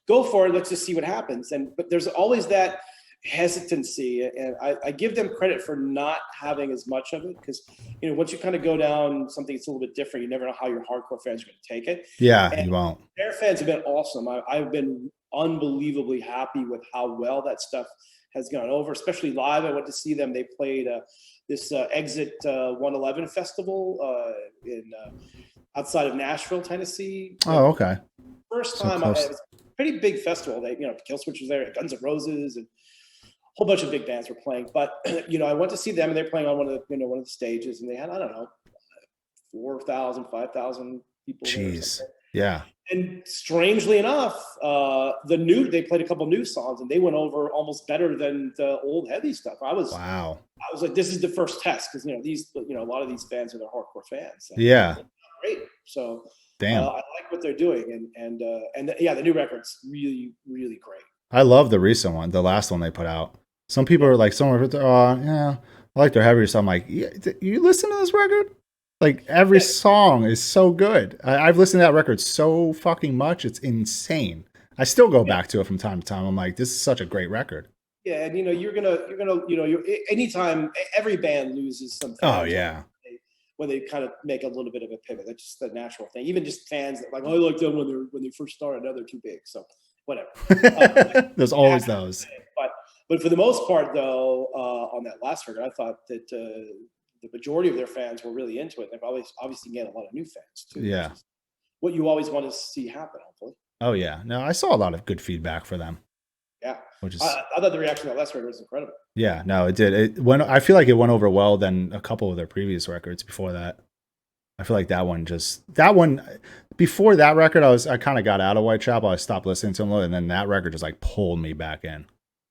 go for it. Let's just see what happens. But there's always that hesitancy, and I give them credit for not having as much of it, because once you kind of go down something that's a little bit different, you never know how your hardcore fans are going to take it. You won't. Their fans have been awesome. I've been unbelievably happy with how well that stuff has gone over, especially live. I went to see them. They played this Exit 111 festival in outside of Nashville, Tennessee. Oh, okay. First time. It was a pretty big festival. They Killswitch was there, Guns N' Roses, and whole bunch of big bands were playing. But I went to see them, and they're playing on one of the stages, and they had 4,000, 5,000 people. Jeez. Yeah. And strangely enough, they played a couple new songs, and they went over almost better than the old heavy stuff. I was like, this is the first test, because a lot of these bands are their hardcore fans. Yeah. Great. So damn, I like what they're doing, and the new record's really, really great. I love the recent one, the last one they put out. Some people are like, I like their heavier stuff. I'm like, yeah, you listen to this record? Like, every song is so good. I've listened to that record so fucking much. It's insane. I still go back to it from time to time. I'm like, this is such a great record. Yeah. And, anytime every band loses something. Oh yeah. When they kind of make a little bit of a pivot, that's just the natural thing. Even just fans that I like them when they first started. Now they're too big. So whatever. There's always those. But for the most part, though, on that last record, I thought that the majority of their fans were really into it. They've obviously gained a lot of new fans too. Yeah. What you always want to see happen, hopefully. Oh yeah. No, I saw a lot of good feedback for them. Yeah. Which is, I thought the reaction to that last record was incredible. Yeah, no, it did. I feel like it went over well than a couple of their previous records before that. I feel like that one before that record, I kind of got out of Whitechapel. I stopped listening to them, and then that record just like pulled me back in.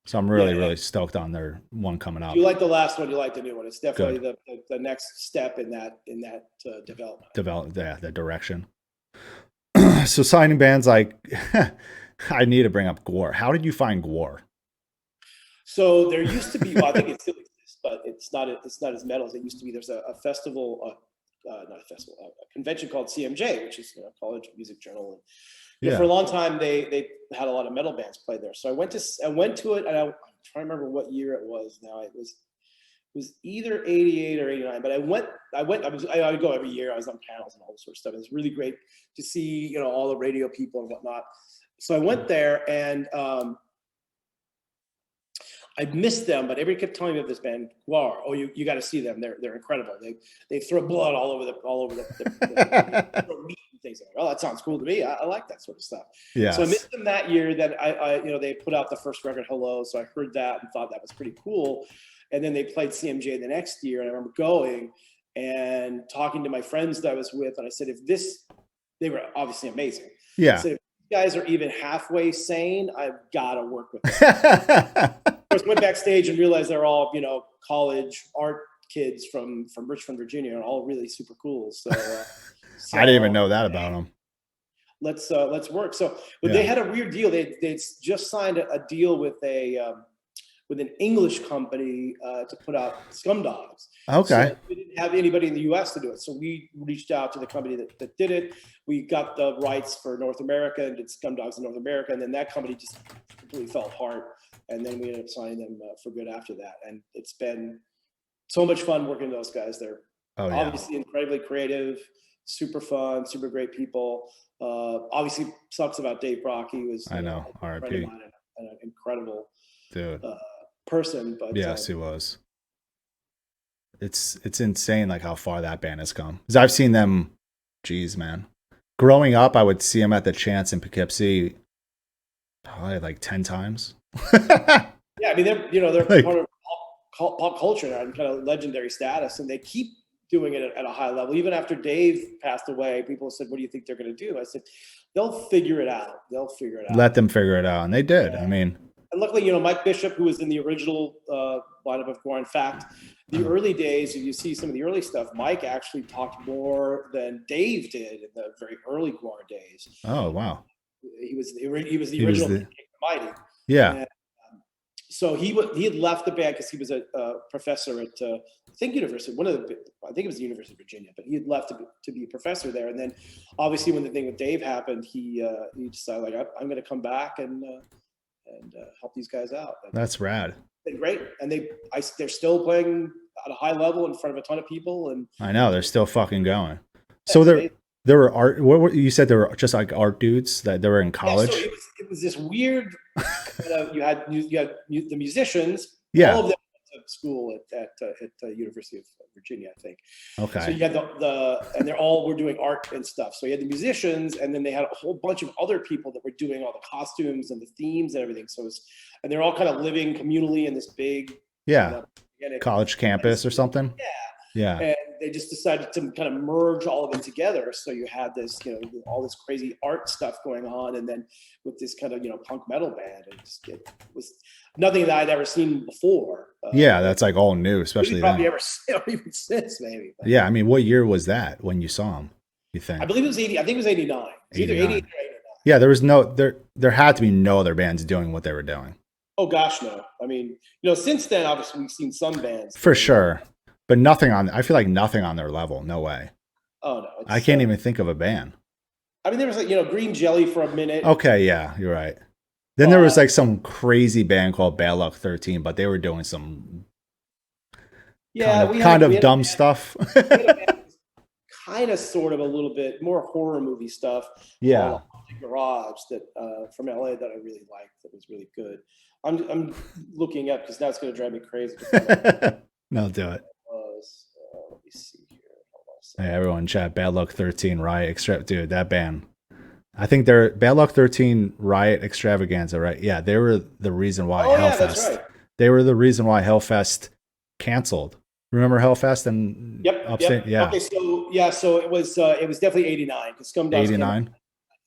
So I'm really stoked on their one coming up. You like the last one, you like the new one. It's definitely the next step in that development. The direction. So signing bands like, I need to bring up Gore. How did you find Gore? So there used to be, well, I think it still exists, but it's not as metal as it used to be. There's a festival, not a festival, a convention called CMJ, which is College Music Journal. And for a long time, they had a lot of metal bands play there. So I went to it, and I'm trying to remember what year it was. Now it was either 88 or 89. But I would go every year. I was on panels and all this sort of stuff. It was really great to see all the radio people and whatnot. So I went there, and I missed them, but everybody kept telling me of this band, Guar. Oh, you got to see them. They're incredible. They throw blood all over the meat and things. Like, oh, that sounds cool to me. I like that sort of stuff. Yeah. So I missed them that year. Then I they put out the first record, Hello. So I heard that and thought that was pretty cool. And then they played CMJ the next year, and I remember going and talking to my friends that I was with, and I said, they were obviously amazing. Yeah. I said, if you guys are even halfway sane, I've got to work with them. Of course, went backstage and realized they're all, college art kids from Richmond, Virginia, and all really super cool. So I didn't even know that about them. Let's work. So, but they had a weird deal. They just signed a deal with a with an English company to put out Scumdogs. Okay. So we didn't have anybody in the U.S. to do it. So we reached out to the company that did it. We got the rights for North America and did Scumdogs in North America. And then that company just completely fell apart. And then we ended up signing them for good after that. And it's been so much fun working with those guys. They're obviously incredibly creative, super fun, super great people. Obviously sucks about Dave Brock. He was I know, R.I.P. An incredible dude person. But yes, he was. It's insane like how far that band has come. Because I've seen them, geez, man. Growing up, I would see them at the Chance in Poughkeepsie probably like 10 times. Yeah, I mean they're like, part of pop culture and kind of legendary status, and they keep doing it at a high level. Even after Dave passed away, people said, "What do you think they're going to do?" I said, "They'll figure it out. They'll figure it out. Let them figure it out," and they did. I mean, and luckily, Mike Bishop, who was in the original lineup of Gore. In fact, the early days, if you see some of the early stuff, Mike actually talked more than Dave did in the very early Gore days. Oh wow! He was the original Mighty. Yeah. And, so he had left the band because he was a professor at I think it was the University of Virginia, but he had left to be a professor there. And then obviously when the thing with Dave happened, he decided like I'm going to come back and help these guys out. And that's rad. They're great, and they're still playing at a high level in front of a ton of people. And I know they're still fucking going. So there were art. What you said? There were just like art dudes that they were in college. Yeah, so it was this weird. You had the musicians. Yeah. All of them went to school at University of Virginia, I think. Okay. So you had and they all were doing art and stuff. So you had the musicians, and then they had a whole bunch of other people that were doing all the costumes and the themes and everything. So and they're all kind of living communally in this big college campus or something. Yeah. And they just decided to kind of merge all of them together. So you had this, all this crazy art stuff going on, and then with this kind of punk metal band, it was nothing that I'd ever seen before. That's like all new, especially probably then. Ever even since maybe. But, yeah, I mean, what year was that when you saw them? You think? I believe it was 80. I think it was 89. It's either 88 or 89. Yeah, there was there had to be no other bands doing what they were doing. Oh gosh, no. I mean, since then, obviously we've seen some bands for sure. But I feel like nothing on their level. No way. Oh, no. I can't even think of a band. I mean, there was like, Green Jelly for a minute. Okay, yeah, you're right. Then there was like some crazy band called Bad Luck 13, but they were doing some kind of dumb stuff. Kind of sort of a little bit more horror movie stuff. Yeah. Garage that from LA that I really liked. That was really good. I'm looking up because now it's going to drive me crazy. No, do it. Let me see here. Hey, everyone, chat. Bad Luck 13 Riot Extravaganza. Dude, that band. I think they're Bad Luck 13 Riot Extravaganza, right? Yeah, they were the reason why Hellfest. Yeah, that's right. They were the reason why Hellfest canceled. Remember Hellfest and Upstate? Yep. Yeah. Okay, so it was definitely 89 because Scumdogs 89.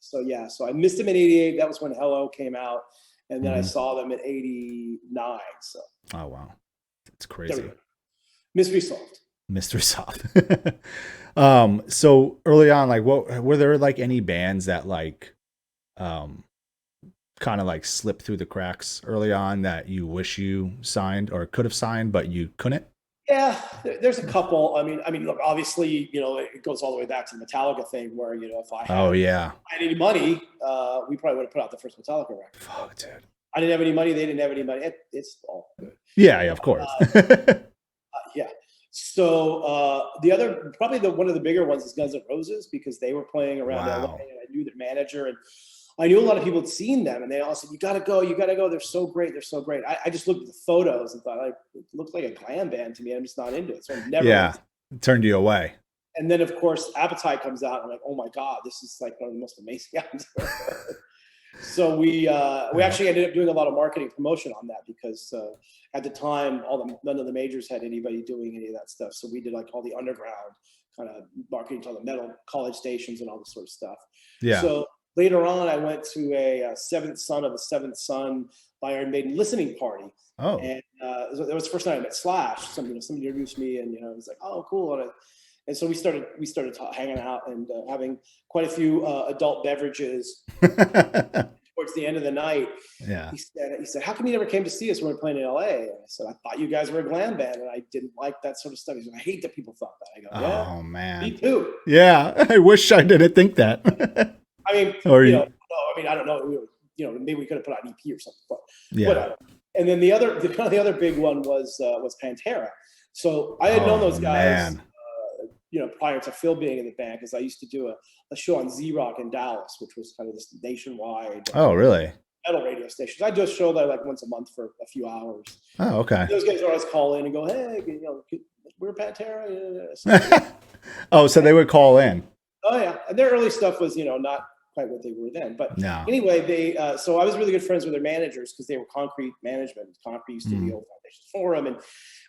So I missed them in 88. That was when Hello came out, and then I saw them in 89. So. Oh wow, it's crazy. Mystery solved. So early on, like, what were there like any bands that like, kind of like slipped through the cracks early on that you wish you signed or could have signed but you couldn't? Yeah, there's a couple. I mean, look, obviously, it goes all the way back to the Metallica thing where if I had any money, we probably would have put out the first Metallica record. Fuck, dude. I didn't have any money. They didn't have any money. It's all good. Yeah, of course. Yeah. So probably one of the bigger ones is Guns N' Roses because they were playing around LA, and I knew their manager, and I knew a lot of people had seen them, and they all said, "You got to go. They're so great. They're so great." I just looked at the photos and thought, like, it looks like a glam band to me. I'm just not into it, so I never. Yeah, turned you away. And then, of course, Appetite comes out, and I'm like, "Oh my god, this is like one of the most amazing albums I've ever heard." So we actually ended up doing a lot of marketing promotion on that because at the time, none of the majors had anybody doing any of that stuff. So we did like all the underground kind of marketing to all the metal college stations and all this sort of stuff. Yeah. So later on, I went to a Seventh Son of the Seventh Son by Iron Maiden listening party. Oh. And that was the first time I met Slash. Somebody introduced me, and I was like, "Oh, cool." And so we started hanging out and having quite a few adult beverages towards towards the end of the night, Yeah. he said, how come you never came to see us when we were playing in LA? And I said, I thought you guys were a glam band and I didn't like that sort of stuff. He said, I hate that people thought that. I go, yeah, Oh me man. too. Yeah. I wish I didn't think that. I mean, Or no, I mean, I don't know. Maybe we could have put out an EP or something, but yeah. whatever. And then the other big one was Pantera. So I had known those guys, prior to Phil being in the band, because I used to do a show on Z-Rock in Dallas, which was kind of this nationwide. Oh, really? Metal radio stations. I do a show there like once a month for a few hours. Oh, okay. Those guys would always call in and go, "Hey, we're Pantera." So, oh, so they would call in. Oh yeah, and their early stuff was not quite what they were then. But no. Anyway, they so I was really good friends with their managers because they were Concrete management. Concrete used to be Old Foundation Forum, and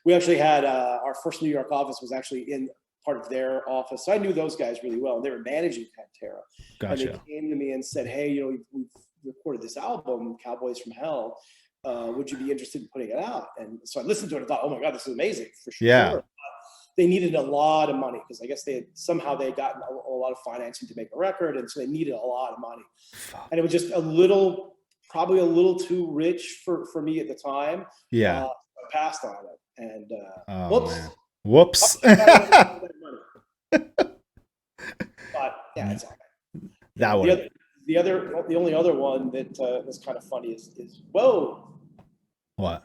we actually had our first New York office was actually in part of their office. So I knew those guys really well. They were managing Pantera. Gotcha. And they came to me and said, "Hey, we've recorded this album, Cowboys from Hell. Would you be interested in putting it out?" And so I listened to it and thought, "Oh my God, this is amazing for sure." Yeah. They needed a lot of money because I guess they had gotten a lot of financing to make a record, and so they needed a lot of money. And it was just probably a little too rich for me at the time. Yeah. I passed on it, and whoops. But yeah, it's all right. That would. The only other one that was kind of funny is whoa. What?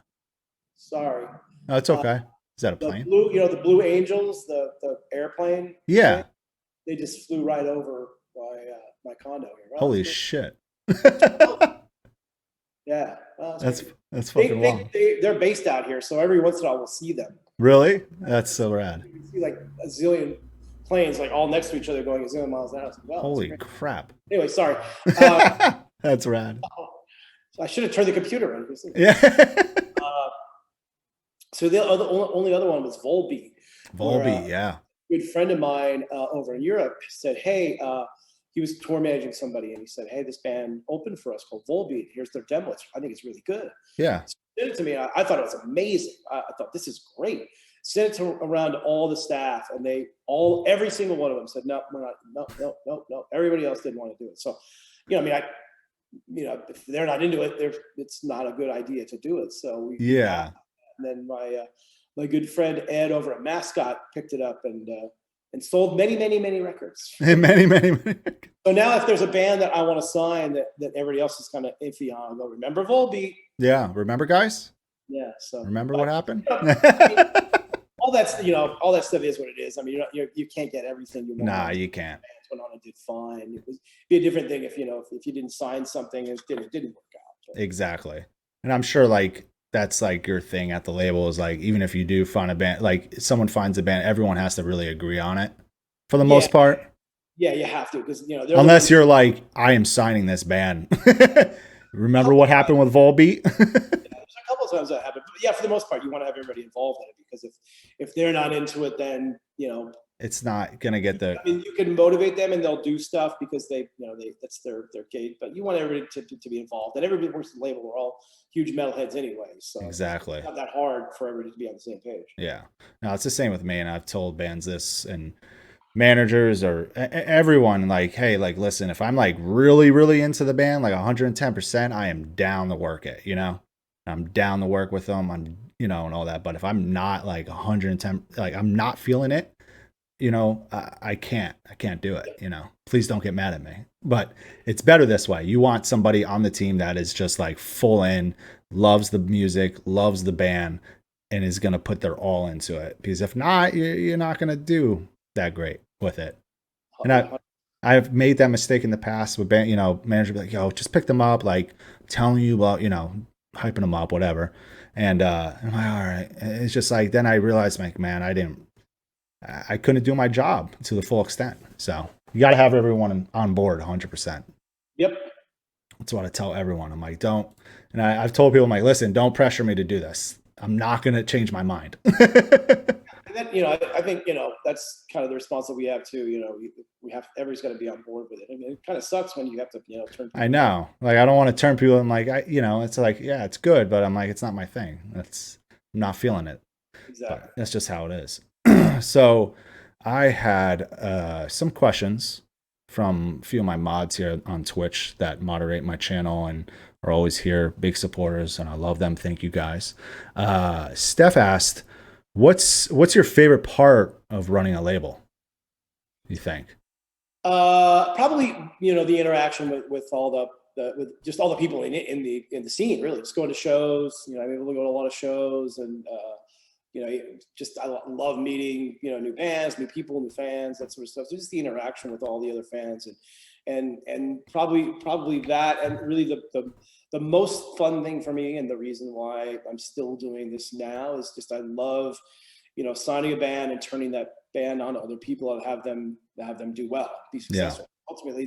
Sorry. No, it's okay. Is that a plane? The Blue Angels, the airplane. Yeah. They just flew right over my condo here. Right? Holy shit. Yeah. That's fucking wild. They're based out here, so every once in a while we'll see them. Really? That's so rad. You can see like a zillion planes like all next to each other going a zillion miles an hour. Wow, holy crap. Anyway, sorry. That's rad. So I should have turned the computer on. Yeah. So the only other one was Volbeat. Volbeat, yeah. A good friend of mine over in Europe said, "Hey," he was tour managing somebody, and he said, "Hey, this band opened for us called Volbeat. Here's their demo. I think it's really good." Yeah. So he sent it to me. I thought it was amazing. I thought this is great. Sent it around to all the staff, and every single one of them said, "No, we're not. No." Everybody else didn't want to do it. So, if they're not into it, it's not a good idea to do it. So and then my good friend Ed over at Mascot picked it up and sold many, many, many records. many, many, many. So now if there's a band that I want to sign that everybody else is kind of iffy on, I'll go, remember Volbeat? Yeah. Remember, guys? Yeah. So remember what happened? All that stuff is what it is. I mean, you can't get everything you want. Nah, you can't. Went on and did fine. It would be a different thing if you didn't sign something and it didn't work out. So. Exactly. And I'm sure that's like your thing at the label is like, even if you do find a band, like someone finds a band, everyone has to really agree on it for the most part. Yeah, you have to, because unless you're like, I am signing this band. Remember what happened with Volbeat? There's a couple of times that happened, but yeah, for the most part, you want to have everybody involved in it, because if they're not into it, then it's not gonna get the. I mean, you can motivate them and they'll do stuff because that's their gate. But you want everybody to be involved, and everybody works at the label. We're all huge metalheads anyway, so exactly. It's not that hard for everybody to be on the same page. Yeah, no, it's the same with me, and I've told bands this and managers or everyone, like, hey, like, listen, if I'm like really, really into the band, like 110%, I am down to work it. I'm down to work with them. I'm and all that. But if I'm not like 110, like I'm not feeling it. I can't do it, please don't get mad at me, but it's better this way. You want somebody on the team that is just like full in, loves the music, loves the band, and is going to put their all into it, because if not, you're not going to do that great with it. And I've made that mistake in the past with band, manager be like, yo, just pick them up. Like telling you about, hyping them up, whatever. And I'm like, all right. And it's just like, then I realized, like, man, I couldn't do my job to the full extent. So you got to have everyone on board 100%. Yep. That's what I tell everyone. I'm like, don't. And I've told people, I'm like, listen, don't pressure me to do this. I'm not going to change my mind. And then, I think, that's kind of the response that we have too. Everybody's got to be on board with it. I mean, it kind of sucks when you have to, turn. I know. Like, I don't want to turn people. I'm like, it's like, yeah, it's good, but I'm like, it's not my thing. I'm not feeling it. Exactly. But that's just how it is. So I had some questions from a few of my mods here on Twitch that moderate my channel and are always here, big supporters, and I love them. Thank you guys. Steph asked, what's your favorite part of running a label, you think? Probably, the interaction with all with just all the people in the scene, really, just going to shows. I'm able to go to a lot of shows, and just I love meeting new bands, new people, new fans, that sort of stuff. So just the interaction with all the other fans, and probably that, and really the most fun thing for me, and the reason why I'm still doing this now, is just I love signing a band and turning that band on to other people and have them do well, be successful. Yeah. Ultimately,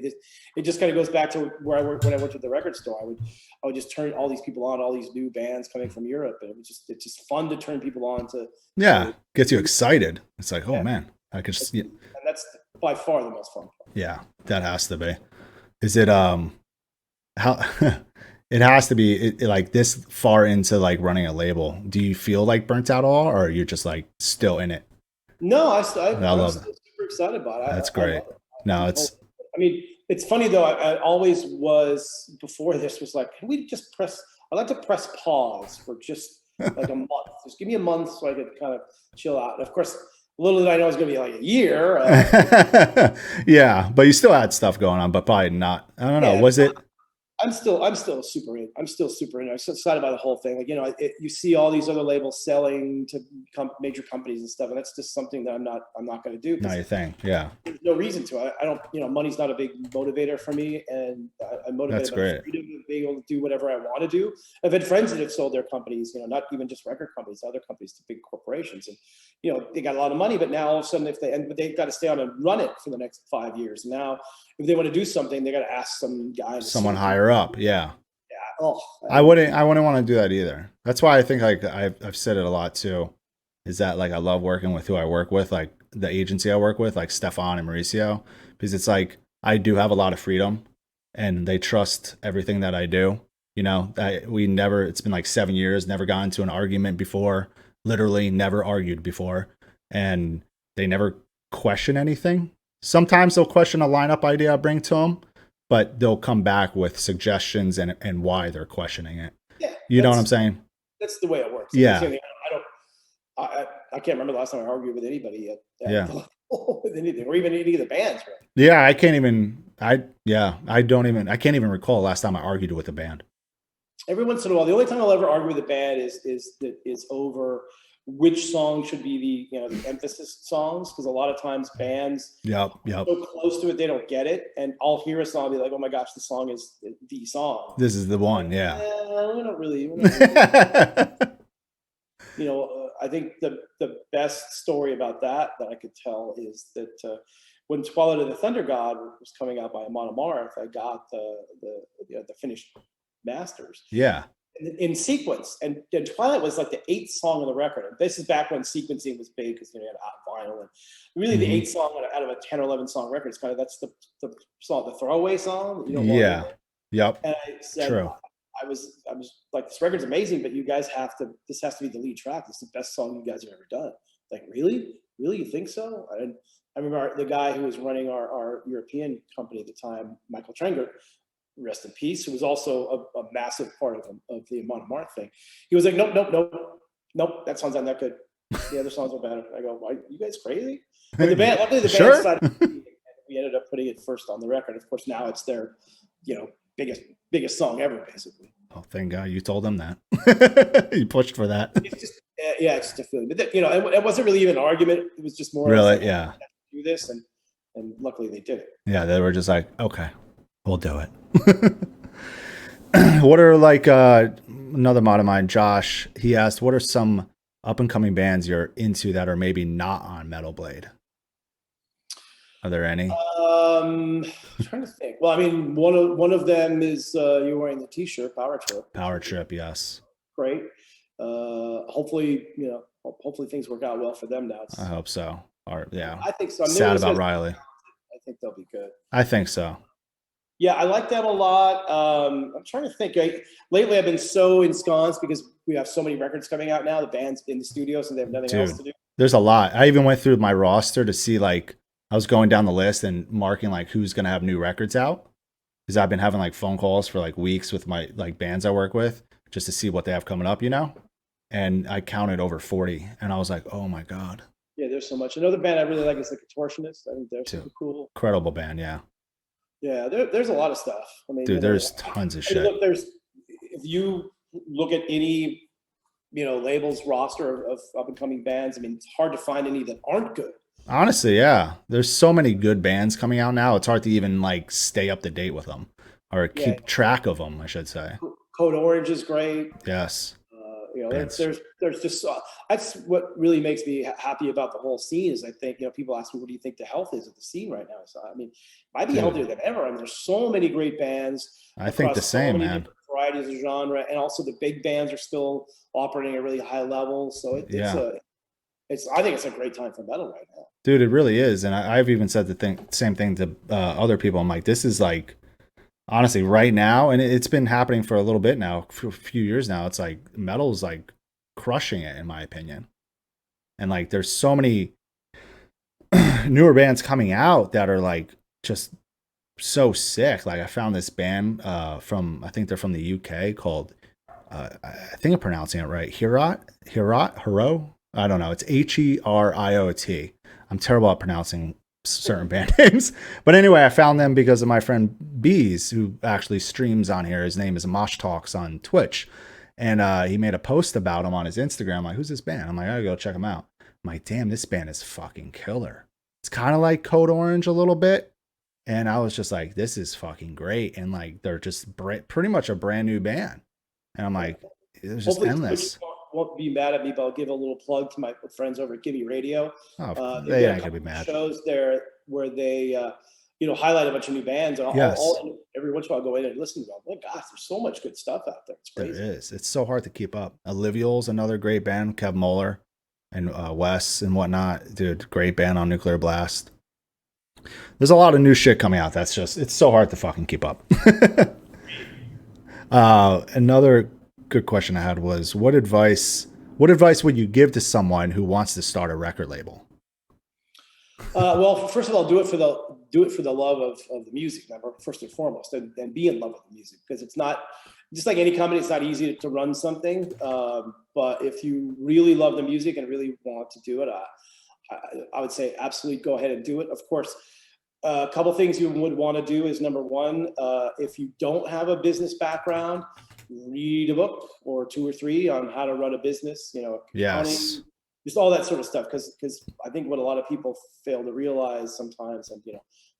it just kind of goes back to where I worked when I went to the record store. I would just turn all these people on, all these new bands coming from Europe, and it's just fun to turn people on to. Gets you excited. It's like, oh man, I could just. And that's by far the most fun part. Yeah, that has to be. Is it how? It has to be like this far into like running a label. Do you feel like burnt out at all, or you're just like still in it? No, I'm still super excited about it. That's great. No, it's. I mean, it's funny though. I always was, before this, was like, can we just press? I like to press pause for just like a month. Just give me a month so I could kind of chill out. And of course, little did I know it was going to be like a year. Yeah, but you still had stuff going on, but probably not. I don't know. Was it? I'm still super in. I'm so excited by the whole thing. Like, you see all these other labels selling to major companies and stuff, and that's just something that I'm not going to do. Not your thing. Yeah. There's no reason to. I don't. Money's not a big motivator for me, and I'm motivated by freedom of being able to do whatever I want to do. I've had friends that have sold their companies, not even just record companies, other companies, to big corporations, and they got a lot of money, but now all of a sudden, but they've got to stay on and run it for the next 5 years. And now, if they want to do something, they got to ask some guy, someone higher up. Yeah. Oh, I wouldn't want to do that either. That's why I think, like, I've said it a lot too, is that like I love working with who I work with, like the agency I work with, like Stefan and Mauricio, because it's like I do have a lot of freedom and they trust everything that I do. It's been like 7 years, never got into an argument before, literally never argued before, and they never question anything. Sometimes they'll question a lineup idea I bring to them, but they'll come back with suggestions and why they're questioning it. Yeah, you know what I'm saying? That's the way it works. Yeah. I can't remember the last time I argued with anybody yet. Yeah. With anything, or even any of the bands, right? Yeah, I can't even recall the last time I argued with a band. Every once in a while, the only time I'll ever argue with a band is over which song should be the emphasis songs, because a lot of times bands so close to it they don't get it, and I'll hear a song and be like, oh my gosh, the song is the song, this is the one. Yeah, we're not really. I think the best story about that I could tell is that when Twilight of the Thunder God was coming out by Amon Amarth, I got the finished masters. Yeah. In sequence, and Twilight was like the 8th song on the record. And this is back when sequencing was big, because you had vinyl, and really the 8th song out of a 10 or 11 song record. It's kind of, that's the song, the throwaway song. Yeah. Yep. And I said, true. I was like, this record's amazing, but you guys this has to be the lead track. It's the best song you guys have ever done. Like, really, you think so? And I remember the guy who was running our European company at the time, Michael Trengert, rest in peace, who was also a massive part of the Amon Amarth thing. He was like, nope, that song's not that good. The other songs are better. I go, why, you guys crazy? But luckily the band decided, and we ended up putting it first on the record. Of course, now it's their, biggest song ever, basically. Oh, thank God you told them that. You pushed for that. It's just, it's just a feeling. But it wasn't really even an argument. It was just more really, like, yeah, do this, and luckily they did it. Yeah, they were just like, okay, we'll do it. What are, like, another mod of mine, Josh, he asked, what are some up and coming bands you're into that are maybe not on Metal Blade? Are there any? I'm trying to think. Well, I mean, one of them is you're wearing the T-shirt, Power Trip. Power Trip, yes. Great. Hopefully things work out well for them now. I hope so. Or yeah, I think so. Sad about Riley. I think they'll be good. I think so. Yeah, I like them a lot. I'm trying to think. Lately, I've been so ensconced because we have so many records coming out now. The band's in the studio, so they have nothing else to do. There's a lot. I even went through my roster to see, like, I was going down the list and marking like who's gonna have new records out because I've been having like phone calls for like weeks with my like bands I work with just to see what they have coming up, you know. And I counted over 40, and I was like, oh my god, Yeah, there's so much. Another band I really like is the Contortionists. I think they're dude, super cool. incredible band, yeah, Yeah, there's a lot of stuff. I mean, dude. There's tons of I mean, shit. look, if you look at any labels roster of up and coming bands, I mean, it's hard to find any that aren't good. Honestly, yeah. There's so many good bands coming out now. It's hard to even like stay up to date with them or Yeah, keep track of them, I should say. Code Orange is great. Yes. There's Bands. just that's what really makes me happy about the whole scene is I think people ask me what do you think the health is of the scene right now. So I mean, it might be Dude, healthier than ever. I mean, there's so many great bands I think the across so same, many man. different varieties of genre, and also the big bands are still operating at a really high level. So Yeah. it's I think it's a great time for metal right now. Dude, it really is. And I've even said same thing to other people. I'm like, this is like, honestly, right now, and it's been happening for a little bit now, for a few years now. It's like metal's like crushing it, in my opinion. And like, there's so many newer bands coming out that are like just so sick. Like, I found this band from, I think they're from the UK called, I think I'm pronouncing it right, Hero. I don't know. It's Heriot. I'm terrible at pronouncing certain band names. But anyway, I found them because of my friend Bees, who actually streams on here. His name is Mosh Talks on Twitch. And he made a post about him on his Instagram. I'm like, who's this band? I'm like, I gotta go check him out. I'm like, damn, this band is fucking killer. It's kind of like Code Orange a little bit. And I was just like, this is fucking great. And like, they're just pretty much a brand new band. And I'm like, it was just Hopefully, endless. won't be mad at me, but I'll give a little plug to my friends over at Gimme Radio. Oh, They've they got a ain't gonna couple be mad. shows there where they, highlight a bunch of new bands. And Yes. every once in a while, I'll go in and listen to them. Oh, gosh, there's so much good stuff out there. It's There crazy. is. It's so hard to keep up. Alluvial's another great band. Kev Moeller and Wes and whatnot. Dude, great band on Nuclear Blast. There's a lot of new shit coming out. That's just, it's so hard to fucking keep up. Another good question I had was, what advice would you give to someone who wants to start a record label? Well, first of all, do it for the love of the music, first and foremost, and be in love with the music, because it's not just like any company. It's not easy to run something, but if you really love the music and really want to do it, I would say absolutely go ahead and do it. Of course, a couple things you would want to do is number one, if you don't have a business background, read a book or two or three on how to run a business. Yes. Just all that sort of stuff, because I think what a lot of people fail to realize sometimes, and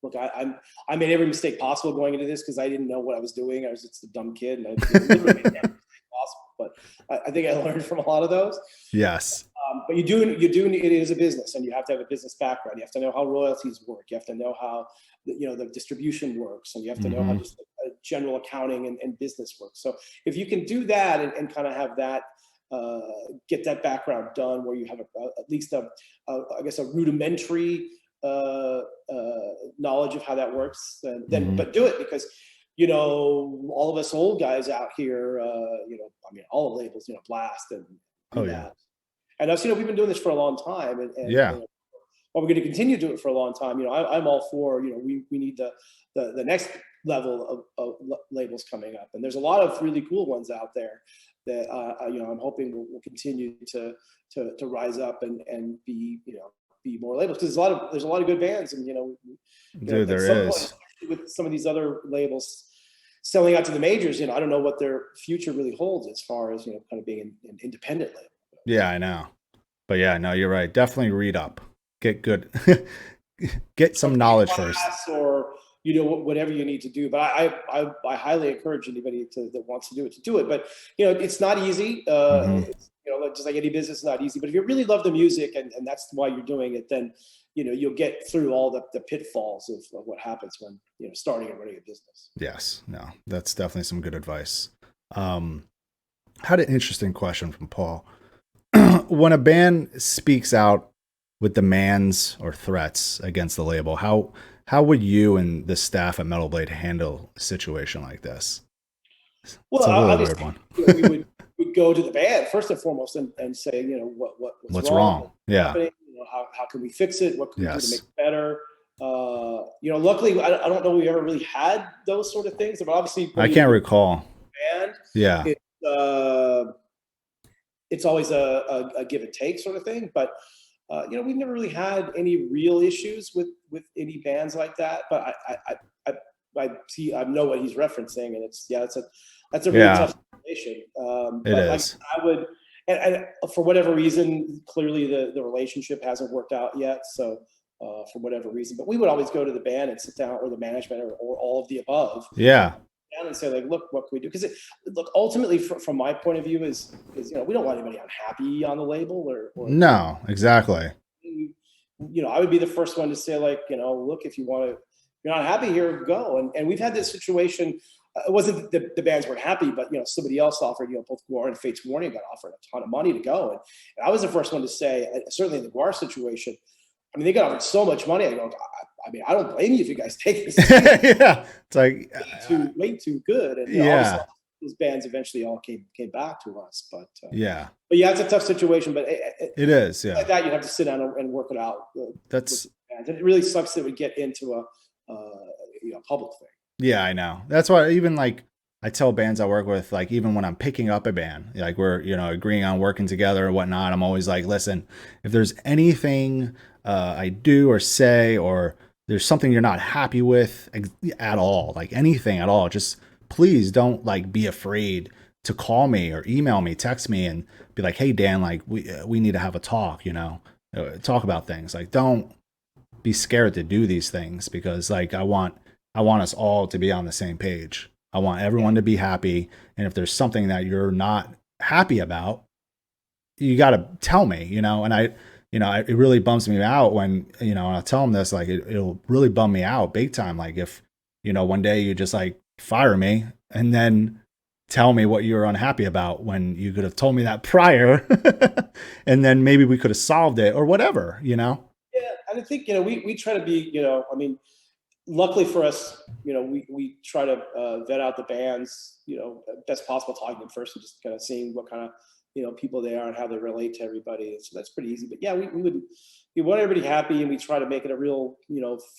look, I made every mistake possible going into this because I didn't know what I was doing. I was just a dumb kid, and I literally made every mistake possible. But I think I learned from a lot of those. Yes. But you do it is a business, and you have to have a business background. You have to know how royalties work. You have to know how the distribution works, and you have to know how just general accounting and business works. So if you can do that and kind of have that. Get that background done where you have at least a rudimentary knowledge of how that works, but do it, because all of us old guys out here, all the labels, Blast and and us, we've been doing this for a long time, and well, we're going to continue to do it for a long time. I'm all for, we need the next level of labels coming up, and there's a lot of really cool ones out there that I'm hoping will continue to rise up and be more labels, because there's a lot of good bands, and Dude, there is. Point, with some of these other labels selling out to the majors, I don't know what their future really holds as far as kind of being an independent label. Yeah, I know. But yeah, no, you're right. Definitely read up. Get good. Get some knowledge first. Or whatever you need to do. But I highly encourage anybody that wants to do it. But it's not easy. It's, just like any business, it's not easy. But if you really love the music and that's why you're doing it, then you'll get through all the pitfalls of what happens when starting and running a business. Yes, no, that's definitely some good advice. Had an interesting question from Paul. When a band speaks out with demands or threats against the label, how would you and the staff at Metal Blade handle a situation like this? Well, it's a really weird one. we'd go to the band first and foremost and say, what's wrong? Yeah. How can we fix it? What can we do to make it better? Luckily, I don't know we ever really had those sort of things, but obviously I when you can't recall. band, Yeah. it, uh, it's always a give and take sort of thing. But we've never really had any real issues with any bands like that. But I know what he's referencing, and that's a really Yeah, tough situation. it But like is. I would, and for whatever reason, clearly the relationship hasn't worked out yet. So for whatever reason, but we would always go to the band and sit down, or the management, or all of the above, Yeah. down and say like, look, what can we do? Because look, ultimately, from my point of view, is we don't want anybody unhappy on the label, or No, exactly. I would be the first one to say like, look, if you're not happy here, go. And we've had this situation. It wasn't the bands weren't happy, but somebody else offered. Both Guar and Fates Warning got offered a ton of money to go, and I was the first one to say, certainly in the Guar situation. I mean, they got offered so much money. I go, I don't blame you if you guys take this. Yeah, it's like way too good. And yeah, obviously those bands eventually all came back to us. yeah, But yeah, it's a tough situation. But it is. Yeah, like that, you have to sit down and work it out. that's And it really sucks that we get into a public thing. yeah, I know. That's why even like I tell bands I work with, like even when I'm picking up a band, like we're agreeing on working together or whatnot, I'm always like, listen, if there's anything I do or say, or there's something you're not happy with at all, like anything at all, just please don't like be afraid to call me or email me, text me, and be like, hey Dan, like we need to have a talk, talk about things. Like don't be scared to do these things, because like I want us all to be on the same page. I want everyone to be happy, and if there's something that you're not happy about, you got to tell me, and it really bums me out when, and I'll tell them this, like it'll really bum me out big time. Like if, one day you just like fire me and then tell me what you were unhappy about when you could have told me that prior and then maybe we could have solved it or whatever. Yeah, and I think we try to be I mean, luckily for us, we try to vet out the bands, best possible, talking to them first and just kind of seeing what kind of people they are and how they relate to everybody. So that's pretty easy. But yeah, we want everybody happy, and we try to make it a real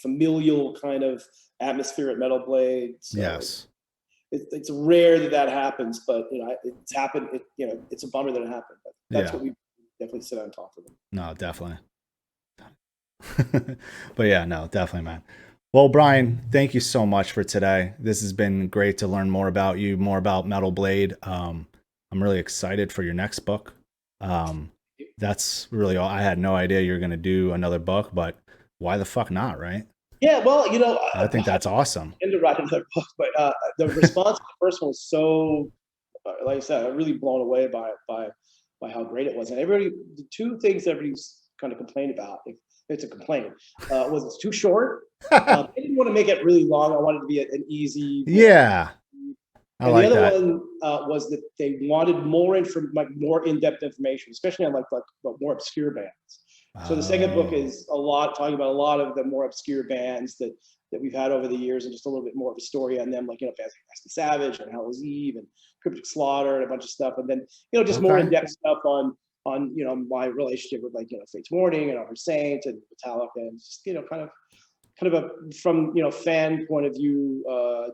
familial kind of atmosphere at Metal Blade. So Yes. it's rare that happens, but it's happened. It's a bummer that it happened, but that's what we definitely sit on top of them. No, definitely. But yeah, no, definitely, man. Well, Brian, thank you so much for today. This has been great to learn more about you, more about Metal Blade. I'm really excited for your next book. That's really all. I had no idea you were going to do another book, but why the fuck not, right? Yeah, well, I think that's awesome. I to write another book, but the response to the first one was so, like I said, I'm really blown away by how great it was. And the two things everybody's kind of complained about, if it's a complaint, was it's too short. I didn't want to make it really long. I wanted it to be an easy. Yeah. And the other one was that they wanted more in-depth information, especially on like more obscure bands. So the second book is talking about a lot of the more obscure bands that we've had over the years, and just a little bit more of a story on them, like bands like Nasty Savage and Hell's Eve and Cryptic Slaughter and a bunch of stuff, and then just more in-depth stuff on my relationship with Fates Warning and Our Saint and Metallica, and just kind of a from fan point of view,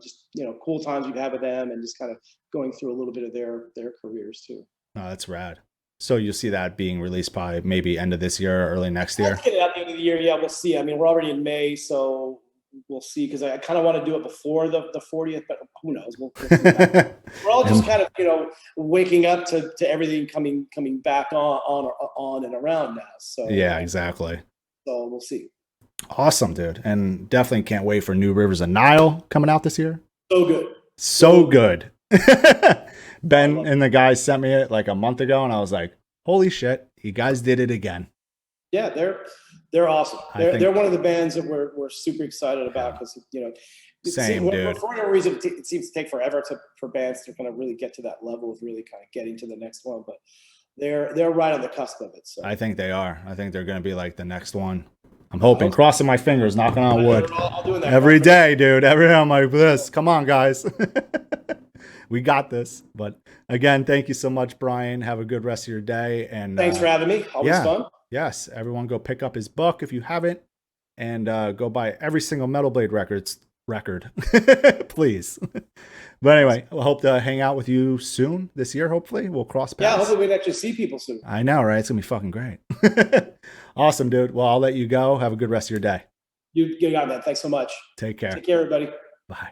just cool times we've had with them, and just kind of going through a little bit of their careers too. Oh, that's rad. So you'll see that being released by maybe end of this year or early next year? Let's get it out at the end of the year. Yeah, we'll see. I mean, we're already in May, so we'll see, because I kind of want to do it before the 40th, but who knows? We'll we're all just kind of waking up to everything coming back on and around now. So yeah, exactly. So we'll see. Awesome, dude. And definitely can't wait for New Rivers of Nile coming out this year. So good. So good. Ben and the guys sent me it like a month ago, and I was like, holy shit, you guys did it again. Yeah, they're awesome. They're one of the bands that we're super excited about, because same, dude. For whatever reason, it seems to take forever for bands to kind of really get to that level of really kind of getting to the next one, but they're right on the cusp of it. So I think they are. I think they're going to be like the next one. I'm hoping, crossing my fingers, knocking on wood. Every day, dude. Every day I'm like this. Come on, guys. We got this. But again, thank you so much, Brian. Have a good rest of your day. And thanks for having me. Always fun. Yes. Everyone go pick up his book if you haven't. and go buy every single Metal Blade record, please. But anyway, I hope to hang out with you soon this year. Hopefully, we'll cross paths. Yeah, hopefully we can actually see people soon. I know, right? It's gonna be fucking great. Awesome, dude. Well, I'll let you go. Have a good rest of your day. You got that. Thanks so much. Take care. Take care, everybody. Bye.